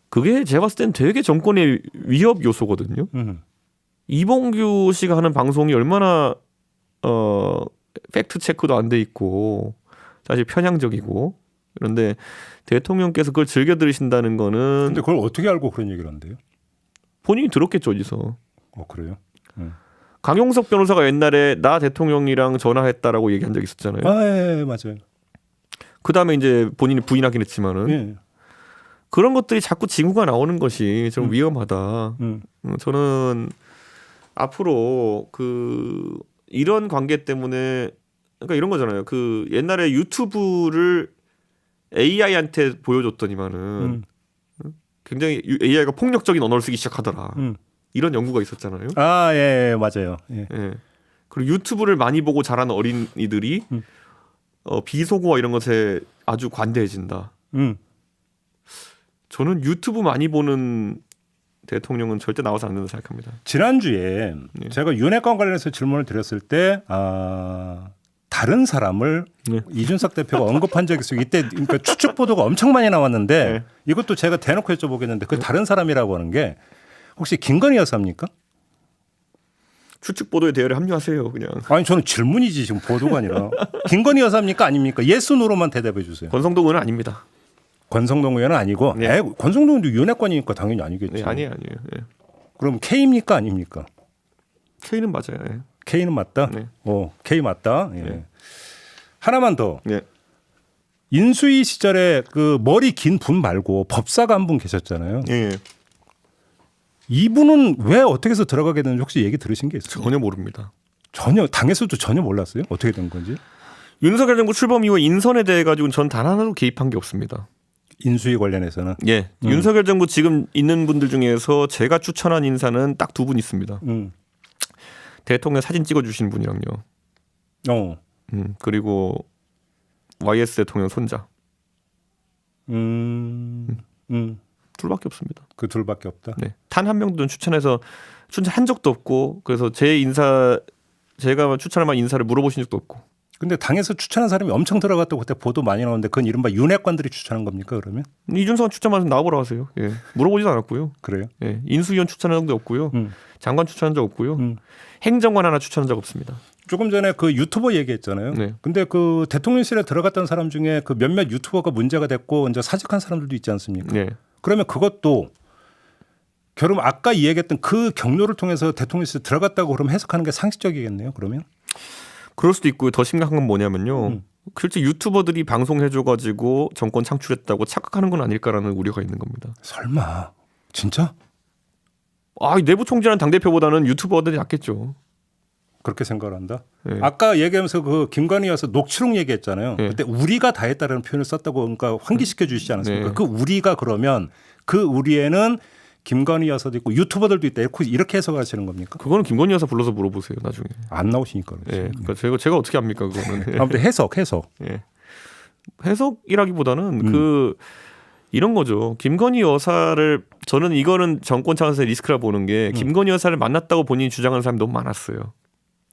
그게 제가 봤을 땐 되게 정권의 위협 요소거든요. 이봉규 씨가 하는 방송이 얼마나 팩트 체크도 안 돼 있고 사실 편향적이고 그런데 대통령께서 그걸 즐겨 들으신다는 거는 근데 그걸 어떻게 알고 그런 얘기를 한대요? 본인이 들었겠죠 어디서. 그래요? 강용석 변호사가 옛날에 나 대통령이랑 전화했다라고 얘기한 적 있었잖아요. 예, 맞아요. 그 다음에 이제 본인이 부인하긴 했지만은 예. 그런 것들이 자꾸 징후가 나오는 것이 좀 위험하다. 저는 앞으로 이런 관계 때문에 그러니까 이런 거잖아요. 옛날에 유튜브를 AI한테 보여줬더니만은 굉장히 AI가 폭력적인 언어를 쓰기 시작하더라. 이런 연구가 있었잖아요. 예, 맞아요. 예. 예. 그리고 유튜브를 많이 보고 자라는 어린이들이 비속어와 이런 것에 아주 관대해진다. 저는 유튜브 많이 보는 대통령은 절대 나와서 안 된다고 생각합니다. 지난주에 제가 윤핵관 관련해서 질문을 드렸을 때 다른 사람을 이준석 대표가 언급한 적이 있어요. 이때 그러니까 추측 보도가 엄청 많이 나왔는데 이것도 제가 대놓고 여쭤보겠는데 그 다른 사람이라고 하는 게 혹시 김건희 여사입니까? 추측 보도에 대열에 합류하세요, 그냥. 아니 저는 질문이지 지금 보도가 아니라 김건희 여사입니까 아닙니까? 예스 노로만 대답해 주세요. 권성동 의원은 아닙니다. 권성동 의원은 아니고 권성동 의원도 윤핵관이니까 당연히 아니겠죠. 네, 아니에요. 그럼 K입니까 아닙니까? K는 맞아요. K는 맞다. 네. K 맞다. 예. 하나만 더. 네. 인수위 시절에 머리 긴 분 말고 법사가 한 분 계셨잖아요. 예. 이분은 왜 어떻게 해서 들어가게 되는지 혹시 얘기 들으신 게 있어요? 전혀 모릅니다. 전혀 당에서도 전혀 몰랐어요. 어떻게 된 건지. 윤석열 정부 출범 이후에 인선에 대해 가지고는 전 단 하나도 개입한 게 없습니다. 인수위 관련해서는. 예, 윤석열 정부 지금 있는 분들 중에서 제가 추천한 인사는 딱 두 분 있습니다. 대통령 사진 찍어주신 분이랑요. 그리고 YS 대통령 손자. 둘밖에 없습니다. 그 둘밖에 없다. 네, 단 한 명도 추천한 적도 없고, 그래서 제가 추천할 만한 인사를 물어보신 적도 없고. 근데 당에서 추천한 사람이 엄청 들어갔다고 그때 보도 많이 나오는데 그건 이른바 윤핵관들이 추천한 겁니까 그러면? 이준석 추천만 나와보라 하세요. 예, 물어보지도 않았고요. 그래요? 예, 인수위원 추천한 적도 없고요. 장관 추천한 적 없고요. 행정관 하나 추천한 적 없습니다. 조금 전에 그 유튜버 얘기했잖아요. 네. 근데 그 대통령실에 들어갔던 사람 중에 그 몇몇 유튜버가 문제가 됐고 이제 사직한 사람들도 있지 않습니까? 네. 그러면 그것도 결국 아까 이야기했던 그 경로를 통해서 대통령실에 들어갔다고 그러면 해석하는 게 상식적이겠네요. 그러면? 그럴 수도 있고요. 더 심각한 건 뭐냐면요. 실제 유튜버들이 방송해줘가지고 정권 창출했다고 착각하는 건 아닐까라는 우려가 있는 겁니다. 설마 진짜? 이 내부 총재는 당대표보다는 유튜버들이 낫겠죠. 그렇게 생각을 한다. 네. 아까 얘기하면서 그 김관희 와서 녹취록 얘기했잖아요. 네. 그때 우리가 다 했다라는 표현을 썼다고 그러니까 환기시켜 주시지 않았습니까? 네. 그 우리가 그러면 그 우리에는 김건희 여사도 있고 유튜버들도 있다 이렇게 해석하시는 겁니까? 그거는 김건희 여사 불러서 물어보세요. 나중에. 안 나오시니까 그렇죠. 예, 그러니까 제가 어떻게 합니까 그거는. 아무튼 해석. 예. 해석이라기보다는 이런 거죠. 김건희 여사를 저는 이거는 정권 차원에서 리스크라 보는 게 김건희 여사를 만났다고 본인이 주장하는 사람이 너무 많았어요.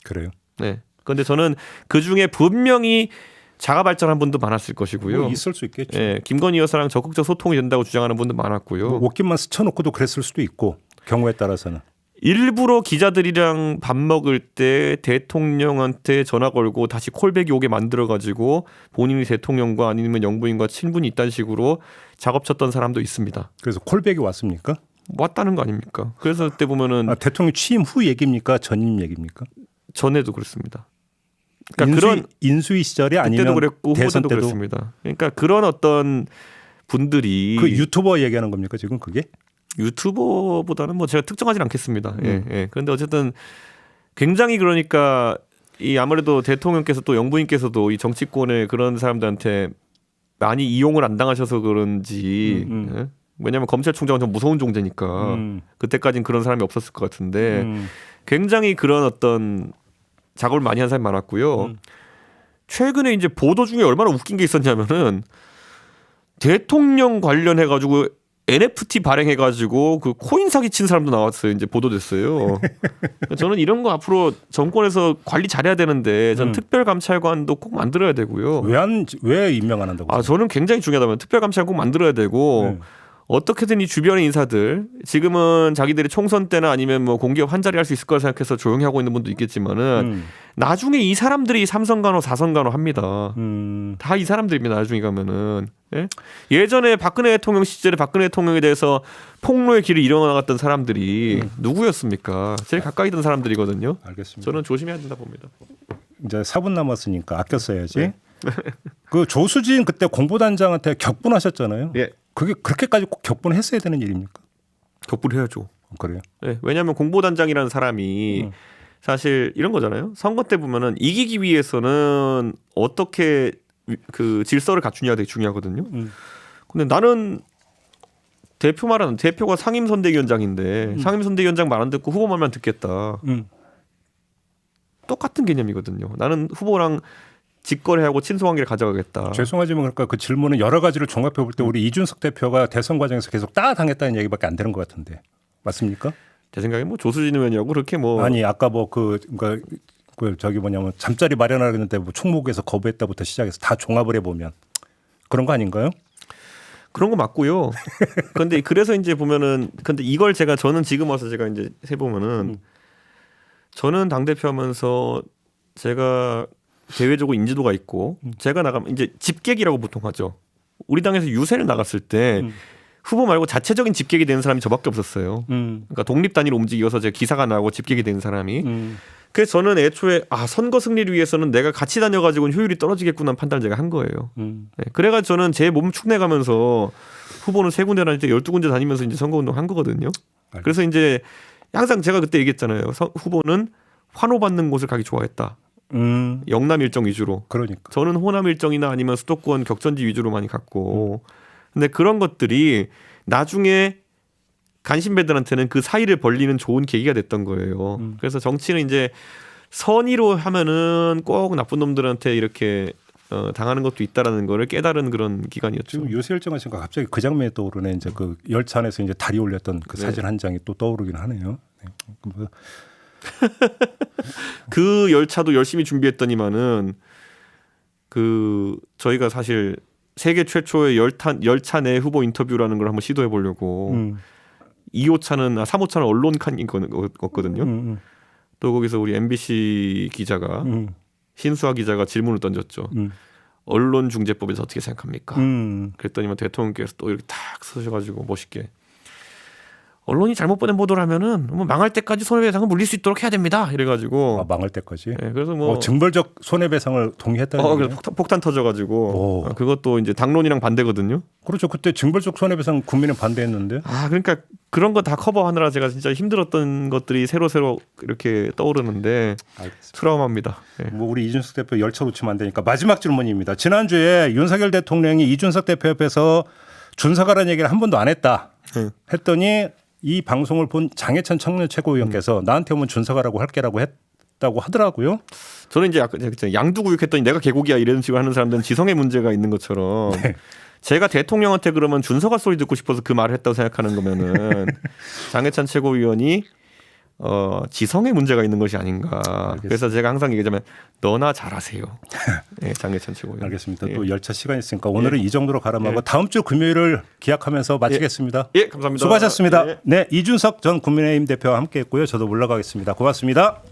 그래요? 네. 그런데 저는 그 중에 분명히 자가 발전한 분도 많았을 것이고요. 뭐 있을 수 있겠죠. 예, 김건희 여사랑 적극적 소통이 된다고 주장하는 분도 많았고요. 뭐 옷깃만 스쳐놓고도 그랬을 수도 있고 경우에 따라서는. 일부러 기자들이랑 밥 먹을 때 대통령한테 전화 걸고 다시 콜백이 오게 만들어가지고 본인이 대통령과 아니면 영부인과 친분이 있다는 식으로 작업 쳤던 사람도 있습니다. 그래서 콜백이 왔습니까? 왔다는 거 아닙니까? 그래서 그때 보면은 대통령 취임 후 얘기입니까? 전임 얘기입니까? 전에도 그렇습니다. 그러니까 인수위 시절에 그때도 아니면 그랬고 대선 후보때도 때도 그랬습니다. 그러니까 그런 어떤 분들이 그 유튜버 얘기하는 겁니까 지금 그게? 유튜버보다는 뭐 제가 특정하지는 않겠습니다. 예. 그런데 어쨌든 굉장히 그러니까 이 아무래도 대통령께서 또 영부인께서도 이 정치권의 그런 사람들한테 많이 이용을 안 당하셔서 그런지 예? 왜냐하면 검찰총장은 좀 무서운 존재니까 그때까지는 그런 사람이 없었을 것 같은데 굉장히 그런 어떤 작업을 많이 한 사람이 많았고요. 최근에 이제 보도 중에 얼마나 웃긴 게 있었냐면은 대통령 관련해 가지고 NFT 발행해 가지고 그 코인 사기 친 사람도 나왔어요. 이제 보도됐어요. 저는 이런 거 앞으로 정권에서 관리 잘해야 되는데 전 특별감찰관도 꼭 만들어야 되고요. 왜 임명 안 한다고? 저는 굉장히 중요하다면 특별감찰관 꼭 만들어야 되고 어떻게든 이 주변의 인사들 지금은 자기들이 총선 때나 아니면 뭐 공기업 한 자리 할 수 있을 거라 생각해서 조용히 하고 있는 분도 있겠지만은 나중에 이 사람들이 3선 간호 4선 간호 합니다. 다 이 사람들입니다. 나중에 가면은 예전에 박근혜 대통령 시절에 박근혜 대통령에 대해서 폭로의 길을 이어나갔던 사람들이 누구였습니까? 제일 가까이 있던 사람들이거든요. 알겠습니다. 저는 조심해야 된다 봅니다. 이제 4분 남았으니까 아껴 써야지. 그 조수진 그때 공보단장한테 격분하셨잖아요. 예. 그게 그렇게까지 꼭 격분했어야 되는 일입니까? 격분해야죠. 그래요? 네, 왜냐하면 공보단장이라는 사람이 사실 이런 거잖아요. 선거 때 보면은 이기기 위해서는 어떻게 그 질서를 갖추냐가 되게 중요하거든요. 근데 나는 대표 말하는 대표가 상임선대위원장인데 상임선대위원장 말 안 듣고 후보 말만 듣겠다. 똑같은 개념이거든요. 나는 후보랑 직거래하고 친소관계를 가져가겠다. 죄송하지만 그러니까 그 질문은 여러 가지를 종합해 볼 때 우리 이준석 대표가 대선 과정에서 계속 따당했다는 얘기밖에 안 되는 것 같은데 맞습니까? 제 생각에 뭐 조수진 의원이라고 그렇게 뭐 아니 아까 뭐 그러니까 그 저기 뭐냐면 잠자리 마련하는데 뭐 총무부에서 거부했다부터 시작해서 다 종합을 해보면 그런 거 아닌가요? 그런 거 맞고요. 그런데 그래서 이제 보면은 근데 이걸 저는 지금 와서 제가 이제 해 보면은 저는 당 대표하면서 제가 대외적으로 인지도가 있고 제가 나가면 이제 집객이라고 보통 하죠. 우리 당에서 유세를 나갔을 때 후보 말고 자체적인 집객이 되는 사람이 저밖에 없었어요. 그러니까 독립 단위로 움직여서 제가 기사가 나고 집객이 되는 사람이. 그래서 저는 애초에 선거 승리를 위해서는 내가 같이 다녀가지고는 효율이 떨어지겠구나 판단을 제가 한 거예요. 네, 그래가지고 저는 제 몸 축내가면서 후보는 3군데 다닐 때 12군데 다니면서 이제 선거운동 한 거거든요. 알겠습니다. 그래서 이제 항상 제가 그때 얘기했잖아요. 후보는 환호받는 곳을 가기 좋아했다. 영남 일정 위주로. 그러니까. 저는 호남 일정이나 아니면 수도권 격전지 위주로 많이 갔고. 근데 그런 것들이 나중에 간신배들한테는 그 사이를 벌리는 좋은 계기가 됐던 거예요. 그래서 정치는 이제 선의로 하면은 꼭 나쁜 놈들한테 이렇게 당하는 것도 있다라는 거를 깨달은 그런 기간이었죠. 지금 요새 일정하신가 갑자기 그 장면이 떠오르네. 이제 그 열차 안에서 이제 다리 올렸던 그 네. 사진 한 장이 또 떠오르긴 하네요. 네. 뭐 그 열차도 열심히 준비했더니만은 그 저희가 사실 세계 최초의 열차 내 후보 인터뷰라는 걸 한번 시도해 보려고 2호차는 3호차는 언론 칸이었거든요. 또 거기서 우리 MBC 기자가 신수아 기자가 질문을 던졌죠. 언론중재법에서 어떻게 생각합니까? 그랬더니만 대통령께서 또 이렇게 탁 서셔가지고 멋있게 언론이 잘못 보낸 보도를 하면은 뭐 망할 때까지 손해배상을 물릴 수 있도록 해야 됩니다. 이래가지고 망할 때까지. 네, 그래서 뭐 징벌적 손해배상을 동의했다는 얘기예요? 그래서 폭탄 터져가지고 그것도 이제 당론이랑 반대거든요. 그렇죠. 그때 징벌적 손해배상 국민은 반대했는데. 그러니까 그런 거 다 커버하느라 제가 진짜 힘들었던 것들이 새로 이렇게 떠오르는데 알겠습니다. 트라우마입니다. 네. 뭐 우리 이준석 대표 열차 놓치면 안 되니까 마지막 질문입니다. 지난주에 윤석열 대통령이 이준석 대표 옆에서 준사가라는 얘기를 한 번도 안 했다 했더니 이 방송을 본 장해찬 청년 최고위원께서 나한테 오면 준사가라고 할게라고 했다고 하더라고요. 저는 이제 아까 양두구육했더니 내가 개고기야 이런 식으로 하는 사람들은 지성의 문제가 있는 것처럼 제가 대통령한테 그러면 준서가 소리 듣고 싶어서 그 말을 했다고 생각하는 거면은 장해찬 최고위원이 지성의 문제가 있는 것이 아닌가. 알겠습니다. 그래서 제가 항상 얘기하자면 너나 잘하세요. 네, 장해찬 최고위원. 알겠습니다. 예. 또 열차 시간이 있으니까 오늘은 이 정도로 가름하고 다음 주 금요일을 기약하면서 마치겠습니다. 예, 감사합니다. 수고하셨습니다. 예. 네, 이준석 전 국민의힘 대표와 함께했고요. 저도 물러가겠습니다. 고맙습니다.